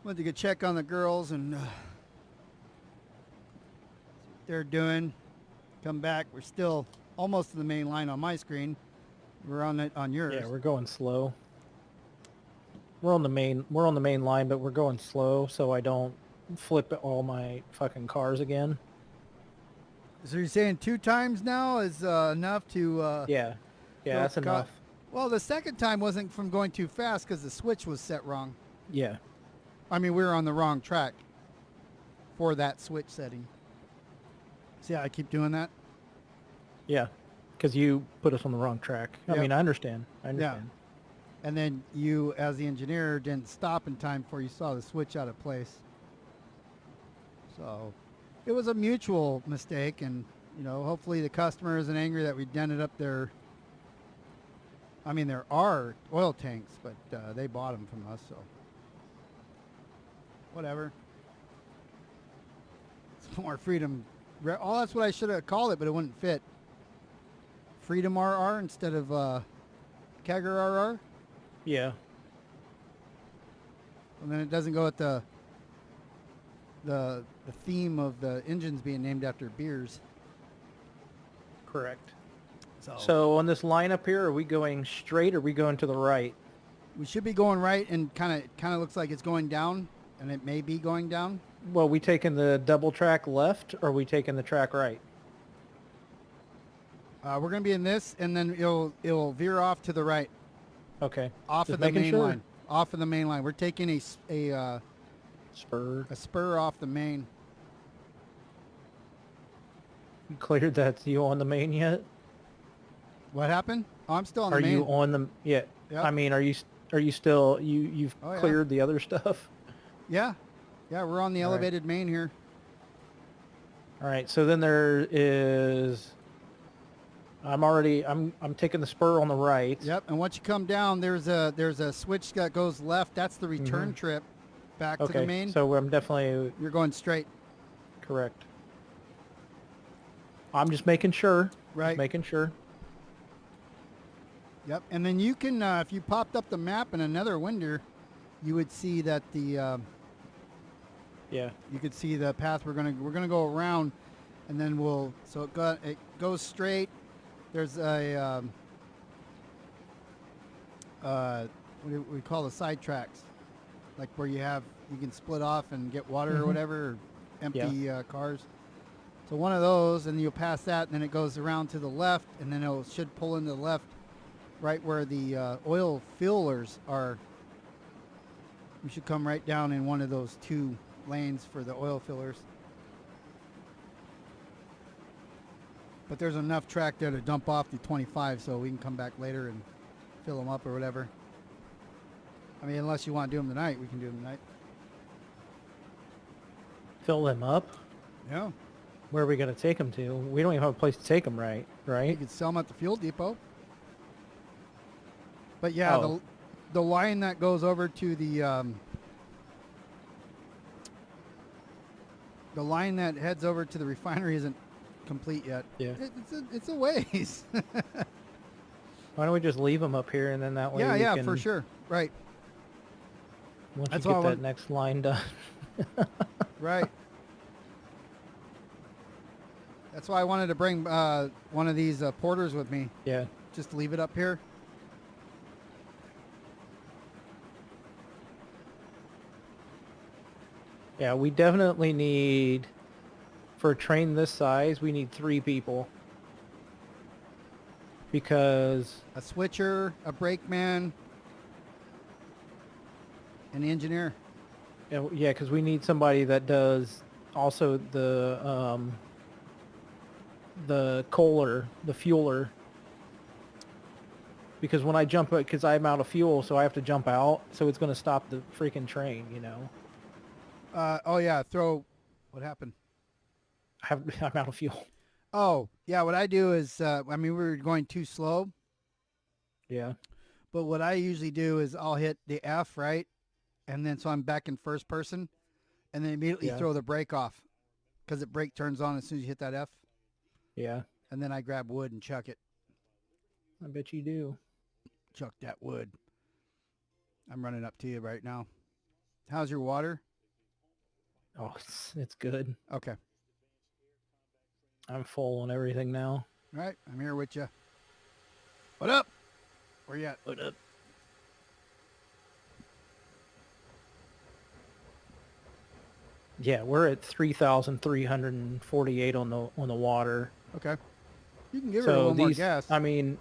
Went to go check on the girls and they're doing. Come back. We're still almost to the main line on my screen. We're on it on yours. Yeah, we're going slow. We're on the main line, but we're going slow so I don't flip all my fucking cars again. So you're saying 2 times now is enough to? Yeah. Yeah, that's enough. Well, the second time wasn't from going too fast because the switch was set wrong. Yeah. I mean, we were on the wrong track for that switch setting. See how I keep doing that? Yeah. Because you put us on the wrong track. I Yep. mean, I understand. Yeah. And then you, as the engineer, didn't stop in time before you saw the switch out of place. So it was a mutual mistake, and hopefully the customer isn't angry that we dented up their. I mean, there are oil tanks, but they bought them from us, so whatever. It's more freedom. Oh, that's what I should have called it, but it wouldn't fit. Freedom RR instead of Kegger RR. Yeah. And then it doesn't go with the theme of the engines being named after beers. Correct. So So on this line up here, are we going straight or are we going to the right? we should be going right, and kind of looks like it's going down, and it may be going down. Well, we taking the double track left or are we taking the track right? We're gonna be in this, and then it'll veer off to the right, Okay. off Just of the making main sure. line. Off of the main line. We're taking a Spur. spur off the main. You cleared that. You on the main yet? What happened? Oh, I'm still on Are the main. you on the? Yeah. Yep. I mean, are you still you've Oh, yeah. cleared the other stuff? Yeah, we're on the All right. elevated main here. All right. So then there is. I'm taking the spur on the right. Yep. And once you come down, there's a switch that goes left. That's the return trip back to the Okay. main. So I'm definitely You're going straight. correct. I'm just making sure. Right. Just making sure. Yep. And then you can, if you popped up the map in another window, you would see that Yeah. you could see the path we're gonna go around, and then it goes straight. There's a what do we call the side tracks, like where you can split off and get water or whatever, or empty cars. So one of those, and you'll pass that, and then it goes around to the left, and then it should pull into the left, right where the oil fillers are. You should come right down in one of those 2 lanes for the oil fillers. But there's enough track there to dump off the 25, so we can come back later and fill them up or whatever. I mean, unless you want to do them tonight, we can do them tonight. Fill them up. Yeah. Where are we going to take them to? We don't even have a place to take them, right? You Right? could sell them at the fuel depot. But yeah, Oh. the line that goes over to the line that heads over to the refinery isn't complete yet. Yeah. It's a ways. Why don't we just leave them up here and then that way we yeah, can, for sure. Right. once That's you all I get that want- next line done. Right. That's why I wanted to bring one of these porters with me. Yeah. Just leave it up here. Yeah, we definitely need, for a train this size, we need 3 people. Because, A switcher, a brakeman, an engineer. yeah, because we need somebody that does also the kohler, the fueler. Because when I jump, because I'm out of fuel, so I have to jump out, so it's going to stop the freaking train, you know. Oh yeah, what happened? I'm out of fuel. Oh, yeah, what I do is, we were going too slow, Yeah. but what I usually do is I'll hit the F, right? And then so I'm back in first person, and then immediately Yeah. throw the brake off, because the brake turns on as soon as you hit that F, Yeah. and then I grab wood and chuck it. I bet you do. Chuck that wood. I'm running up to you right now. How's your water? Oh, it's good. Okay. I'm full on everything now. All right. I'm here with you. What up? Where you at? What up? Yeah, we're at 3,348 on the water. Okay. You can give her a So little more these, gas. I mean,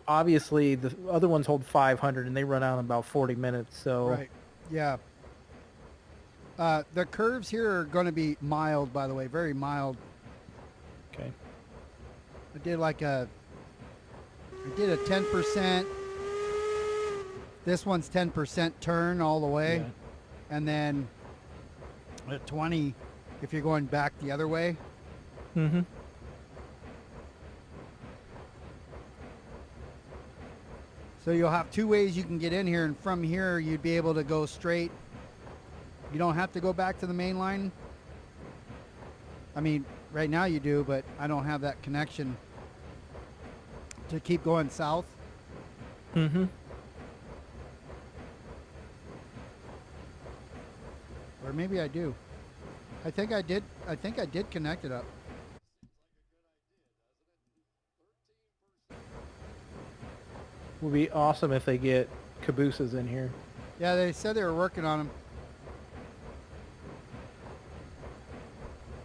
obviously the other ones hold 500 and they run out in about 40 minutes. So Right. Yeah. The curves here are going to be mild, by the way, very mild. okay, I did a 10%. This one's 10% turn all the way. yeah, And then at 20 if you're going back the other way. mm-hmm. So you'll have two ways you can get in here, and from here you'd be able to go straight. You don't have to go back to the main line. I mean, right now you do, but I don't have that connection to keep going south. Mm-hmm. Or maybe I do. I think I did connect it up. Would be awesome if they get cabooses in here. Yeah, they said they were working on them.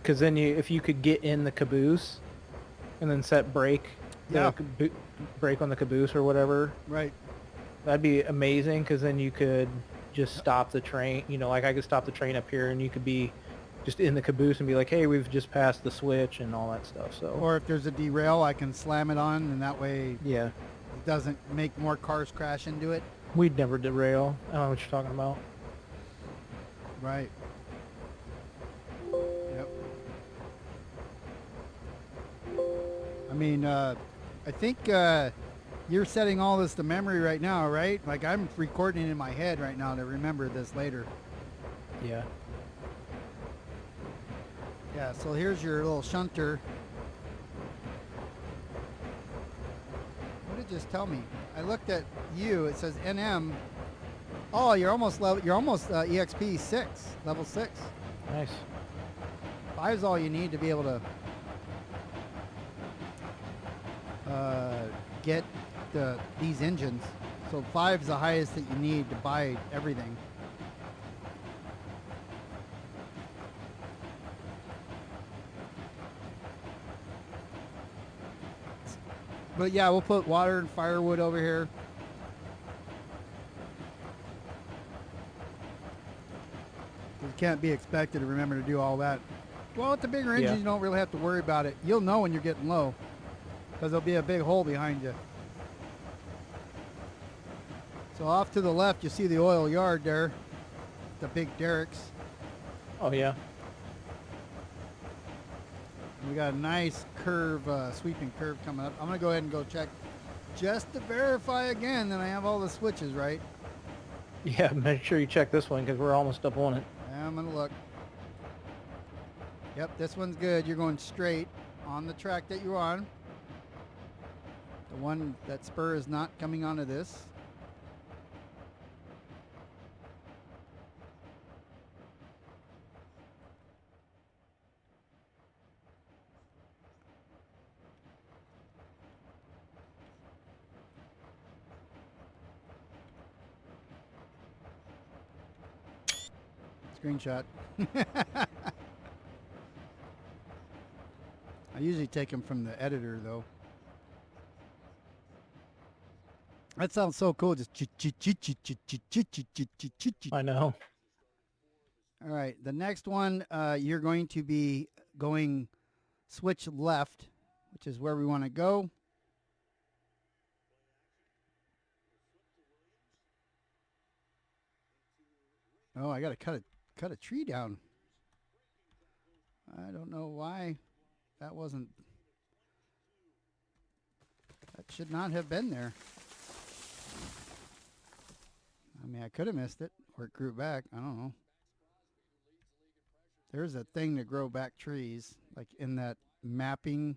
Because then if you could get in the caboose and then set brake, Yeah. brake on the caboose or whatever, Right. that'd be amazing. Because then you could just stop the train. Like I could stop the train up here and you could be just in the caboose and be like, hey, we've just passed the switch and all that stuff. So Or if there's a derail, I can slam it on, and that way yeah, it doesn't make more cars crash into it. we'd never derail. I don't know what you're talking about. Right. Yep. I mean, I think you're setting all this to memory right now, right? Like I'm recording in my head right now to remember this later. Yeah. Yeah, so here's your little shunter. What did it just tell me? I looked at you. It says NM. Oh, you're almost EXP 6, level 6. Nice. 5 is all you need to be able to get these engines. So 5 is the highest that you need to buy everything. But yeah, we'll put water and firewood over here. You can't be expected to remember to do all that. Well, with the bigger engines, Yeah. you don't really have to worry about it. You'll know when you're getting low because there'll be a big hole behind you. So off to the left, you see the oil yard there, the big derricks. Oh yeah. We got a nice curve, sweeping curve coming up. I'm gonna go ahead and go check just to verify again that I have all the switches right. Yeah. Make sure you check this one because we're almost up on it. I'm gonna look. Yep, this one's good. You're going straight on the track that you're on. The one, that spur is not coming onto this. Screenshot. I usually take them from the editor though. That sounds so cool. Just I know. All right, the next one, you're going to be going switch left, which is where we want to go. Oh, I got to cut a tree down. I don't know why that wasn't. That should not have been there. I mean, I could have missed it, or it grew back. I don't know. There's a thing to grow back trees, like in that mapping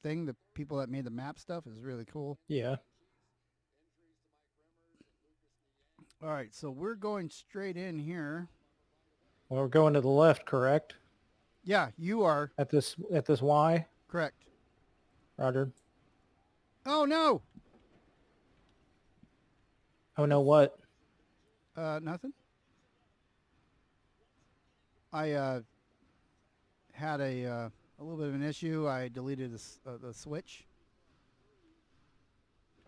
thing. The people that made the map stuff is really cool. Yeah. All right, so we're going straight in here. Well, we're going to the left, correct? Yeah, you are At this Y. correct. Roger. Oh no. Oh no, what? Nothing. I had a little bit of an issue. I deleted the switch,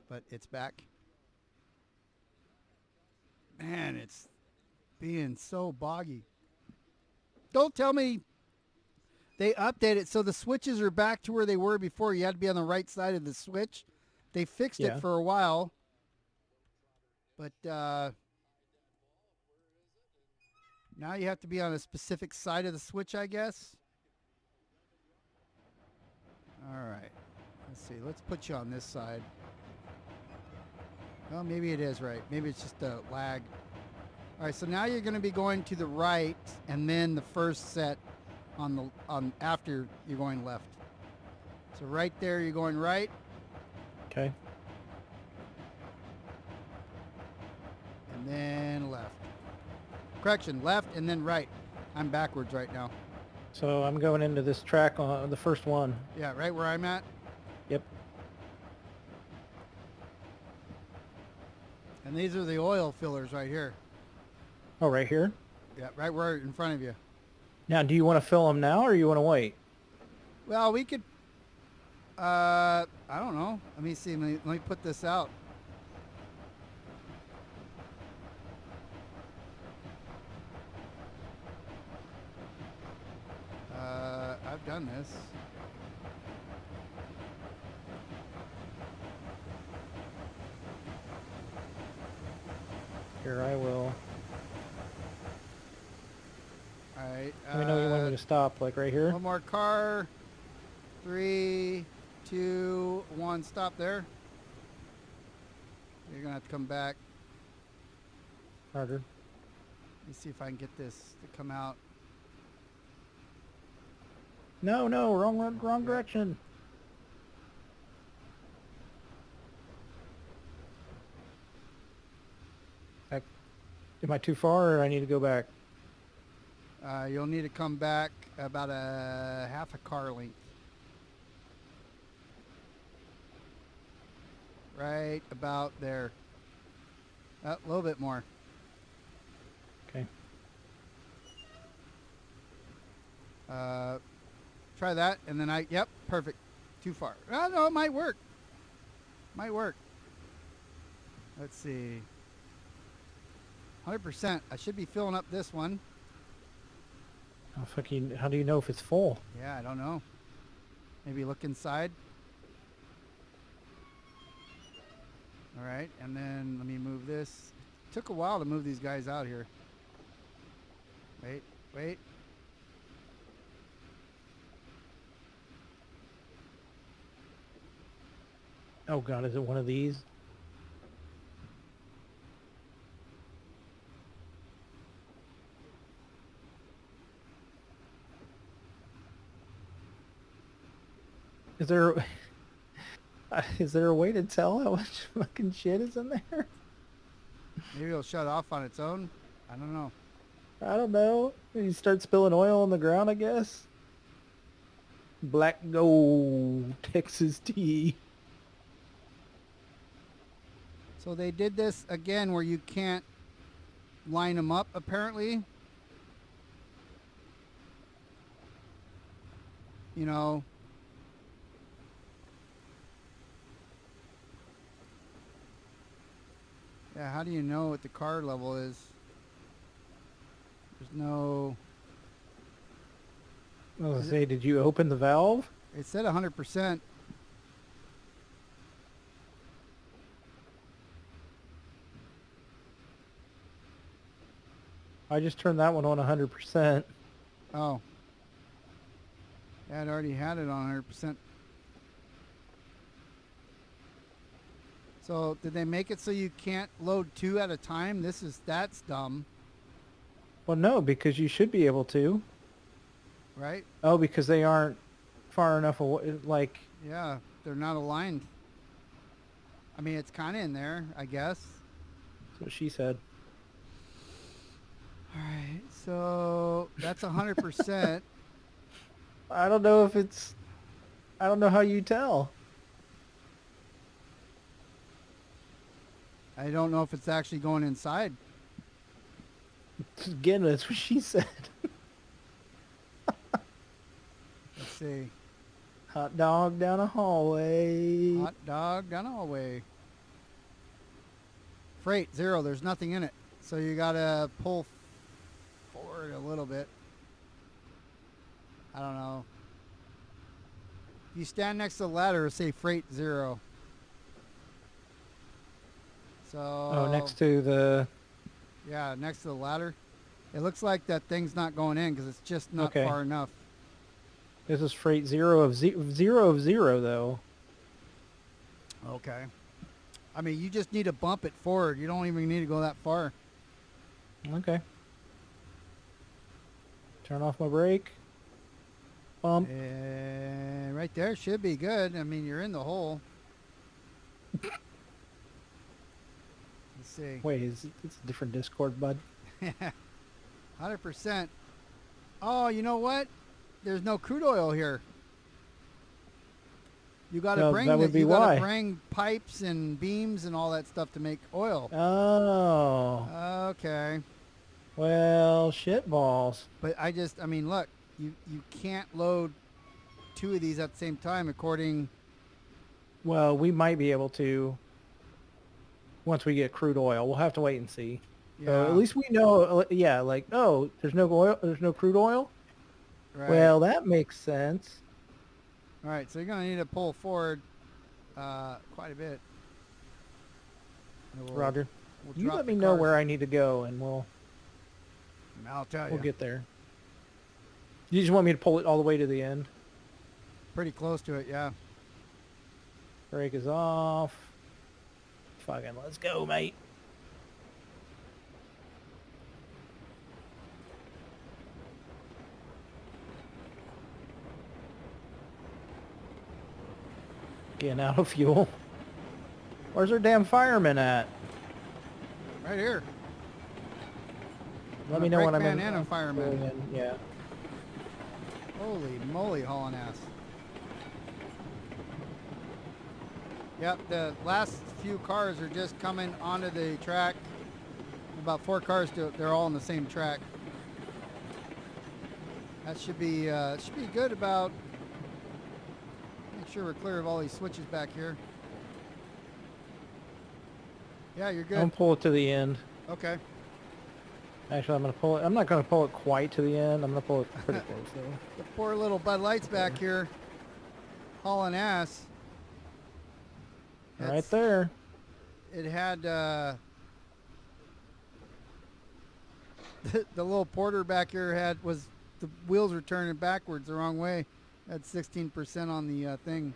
but it's back. Man, it's being so boggy. Don't tell me they updated so the switches are back to where they were before. You had to be on the right side of the switch. They fixed it Yeah. for a while, but now you have to be on a specific side of the switch, I guess. All right. Let's see. Let's put you on this side. Well, maybe it is right. Maybe it's just a lag. All right. So now you're going to be going to the right, and then the first set on after you're going left. So right there, you're going right, Okay. and then left. Correction, left and then right. I'm backwards right now. So I'm going into this track on the first one. Yeah, right where I'm at. Yep. And these are the oil fillers right here. Oh, right here. Yeah, right where in front of you. Now, do you want to fill them now, or you want to wait? Well, we could. I don't know. Let me see. Let me put this out. I've done this. Here, I will. All right. Let me know you want me to stop, like right here. One more car. 3, 2, 1. Stop there. You're gonna have to come back. Roger. Let me see if I can get this to come out. No, no, wrong direction. Am I too far, or I need to go back? You'll need to come back about a half a car length. Right about there. A little bit more. Okay. Try that, and then yep, perfect. Too far. Oh, no, it might work. Might work. Let's see. 100%. I should be filling up this one. Oh, fucking, how do you know if it's full? Yeah, I don't know. Maybe look inside. All right, and then let me move this. Took a while to move these guys out here. Wait. Oh god, is it one of these? Is there is there a way to tell how much fucking shit is in there? Maybe it'll shut off on its own. I don't know. I don't know. You start spilling oil on the ground, I guess. Black Gold Texas tea. So they did this again where you can't line them up, apparently. You know. Yeah, how do you know what the car level is? There's no... I was gonna say, did you open the valve? It said 100%. I just turned that one on 100%. Oh. Yeah, it already had it on 100%. So did they make it so you can't load 2 at a time? That's dumb, Well, no, because you should be able to. right? Oh, because they aren't far enough away. Like, Yeah, they're not aligned. I mean, it's kind of in there, I guess. that's what she said. All right, so that's 100%. I don't know if it's. I don't know how you tell. I don't know if it's actually going inside. Again, that's what she said. Let's see. Hot dog down a hallway. Hot dog down the hallway. Freight 0. There's nothing in it, so you gotta pull forward a little bit. I don't know. If you stand next to the ladder, it'll say freight 0. So. Oh, next to the. Yeah, next to the ladder. It looks like that thing's not going in because it's just not Okay. far enough. This is freight 0 of 0 though. Okay. I mean, you just need to bump it forward. You don't even need to go that far. Okay. Turn off my brake. Bump. And right there should be good. I mean, you're in the hole. Let's see. Wait, it's a different Discord, bud. 100%. Oh, you know what? There's no crude oil here. You got to No, bring that would be you got why. to bring pipes and beams and all that stuff to make oil. Oh. Okay. Well, shit balls. But I mean, look, you can't load 2 of these at the same time according. Well, we might be able to once we get crude oil. We'll have to wait and see. Yeah. So at least we know, yeah, like, oh, there's no oil, there's no crude oil? Right. Well, that makes sense. All right, so you're going to need to pull forward quite a bit. And Roger. we'll You drop let the me know cars. where I need to go, and we'll I'll tell we'll you. get there. You just want me to pull it all the way to the end? Pretty close to it, yeah. Brake is off. Fucking let's go, mate. Getting out of fuel. Where's our damn fireman at? Right here. Let I'm me a know when I'm brakeman in. and a fireman. going in. Yeah. Holy moly, hauling ass. Yep, the last few cars are just coming onto the track. About 4 cars, they're all on the same track. That should be good. About make sure we're clear of all these switches back here. Yeah, you're good. I'm gonna pull it to the end. Okay. Actually, I'm gonna pull it. I'm not gonna pull it quite to the end. I'm gonna pull it pretty close though. The poor little Bud Lights back here, hauling ass. Right there. It had the little Porter back here the wheels were turning backwards the wrong way. Had 16% on the thing.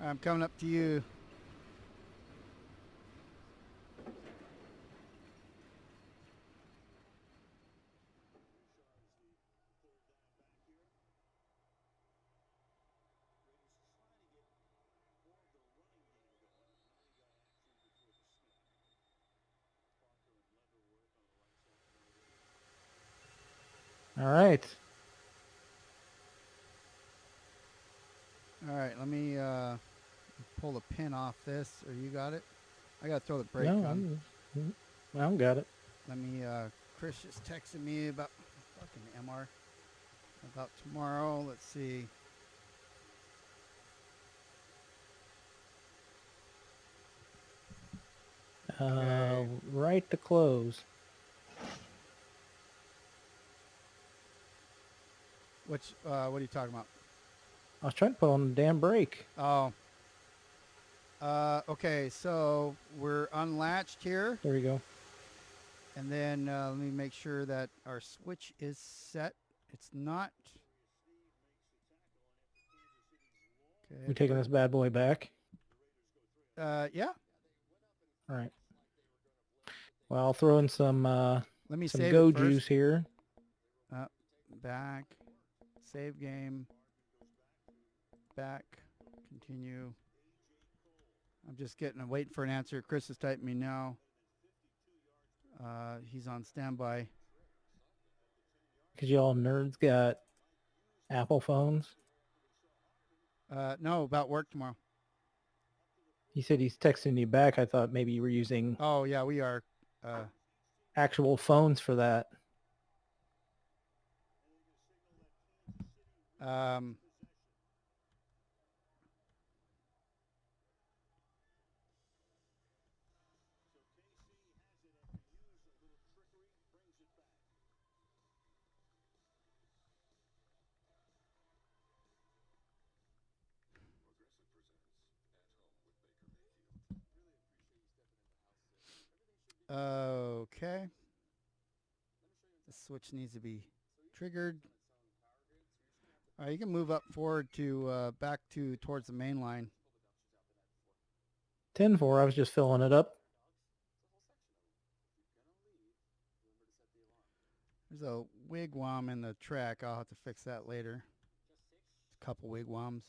I'm coming up to you. All right. All right, let me pull the pin off this. Or you got it? I got to throw the brake No, on. I don't got it. Let me, Chris just texted me about fucking MR. About tomorrow. Let's see. Okay. Right to close. What are you talking about? I was trying to put on the damn brake. Oh. Okay, so we're unlatched here. There we go. And then let me make sure that our switch is set. It's not. Okay. We taking this bad boy back? Yeah. All right. Well, I'll throw in some Let me some save go it first. juice here. Back. Save game. Back. Continue. I'm just waiting for an answer. Chris is typing me now. He's on standby. Because y'all nerds got Apple phones. No, about work tomorrow. He said he's texting you back. I thought maybe you were using Oh yeah, we are. actual phones for that. Um, okay. The switch needs to be triggered. All right, you can move up forward to back to towards the main line. 10-4, I was just filling it up. There's a wigwam in the track. I'll have to fix that later. A couple wigwams.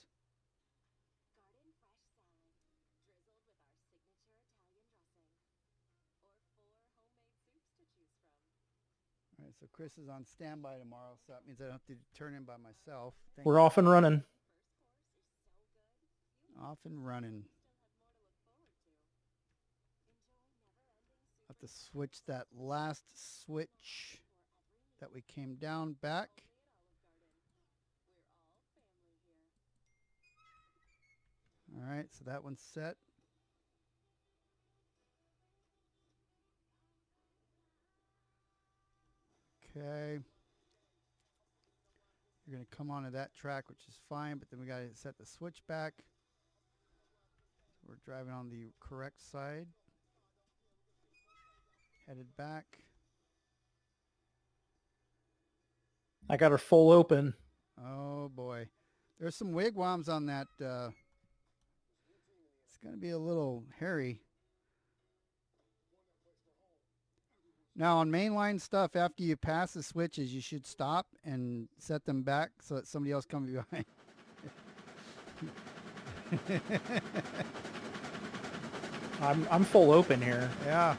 All right, so Chris is on standby tomorrow, so that means I don't have to turn in by myself. We're off and running. Off and running. Have to switch that last switch that we came down back. All right, so that one's set. Okay. You're going to come onto that track, which is fine, but then we got to set the switch back. So we're driving on the correct side. Headed back. I got her full open. Oh boy. There's some wigwams on that. It's going to be a little hairy. Now on mainline stuff, after you pass the switches, you should stop and set them back so that somebody else comes behind. I'm full open here. Yeah.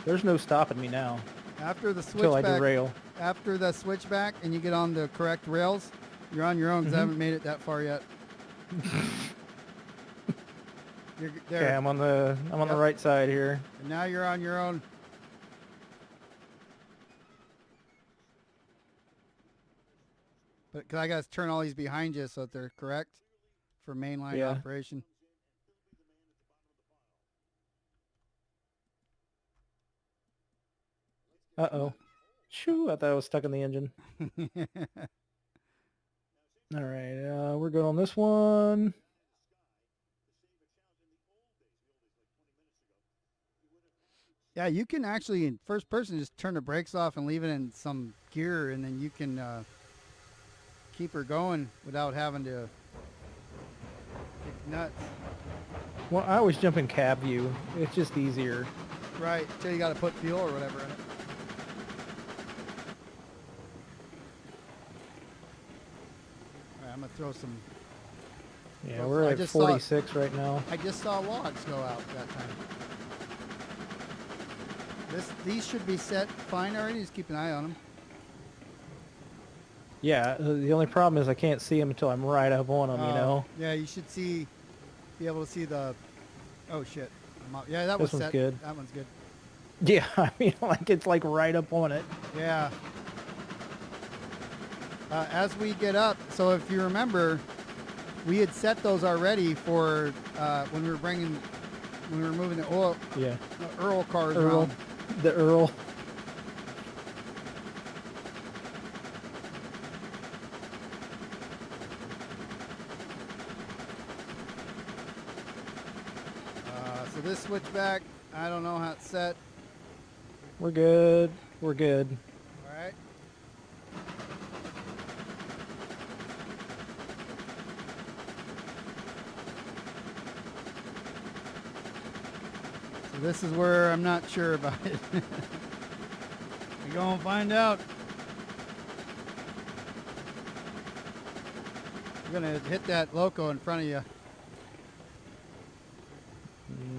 There's no stopping me now After the until I switchback, derail. after the switchback and you get on the correct rails, you're on your own because I haven't made it that far yet. You're there. Okay, I'm on the right side here. And now you're on your own. But cause I got to turn all these behind you so that they're correct for mainline Yeah. operation. Uh-oh. Shoo, I thought I was stuck in the engine. All right, we're good on this one. Yeah, you can actually, in first person, just turn the brakes off and leave it in some gear, and then you can keep her going without having to kick nuts. Well, I always jump in cab view. It's just easier. Right, till you got to put fuel or whatever in it. All right, I'm going to throw some... Yeah, Well, we're I at just saw- 46 right now. I just saw logs go out that time. These should be set fine already. Just keep an eye on them. Yeah, the only problem is I can't see them until I'm right up on them, you know? Yeah, you should be able to see the... Oh, shit. Yeah, that This was one's set. good. That one's good. Yeah, I mean, like, it's like right up on it. Yeah. As we get up, so if you remember, we had set those already for when we were moving the Yeah. Earl cars Earl. around. The Earl. So this switchback, I don't know how it's set. We're good. We're good. All right. So this is where I'm not sure about it. We're going to find out. You're going to hit that loco in front of you.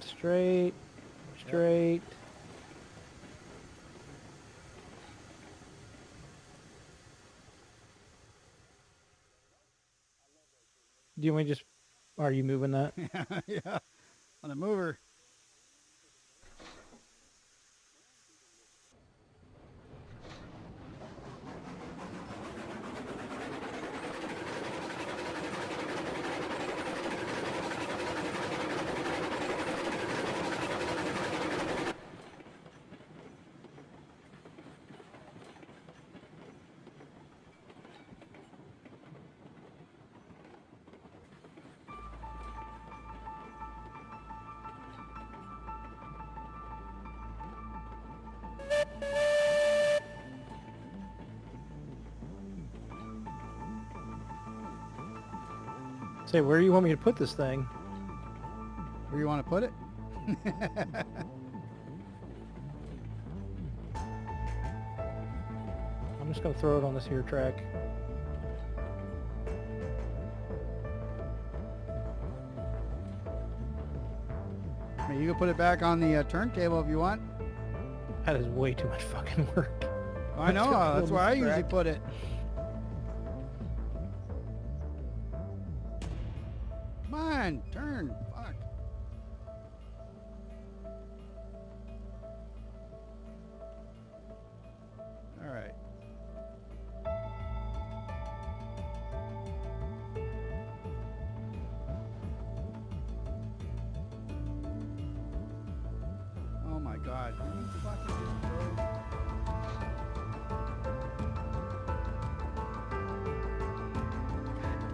Straight. Straight. you want me to just? Are you moving that? Yeah, on a mover. Say, where do you want me to put this thing? Where you want to put it? I'm just gonna throw it on this here track. I mean, you can put it back on the turntable if you want. That is way too much fucking work. I know. That's where I usually put it. Come on, turn. Fuck. All right. Oh my God. Can you fucking just throw?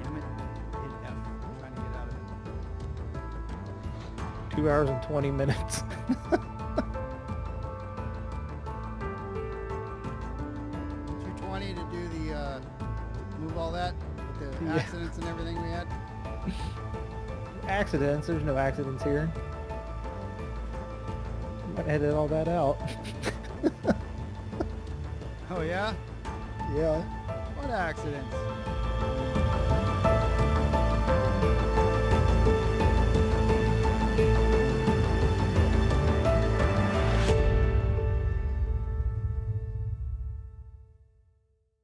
Damn it. Hit F. I'm trying to get out of it. 2 hours and 20 minutes. 220 to do the move all that with the Yeah. accidents and everything we had. Accidents? There's no accidents here. Might edit all that out. Oh yeah? Yeah. What accidents?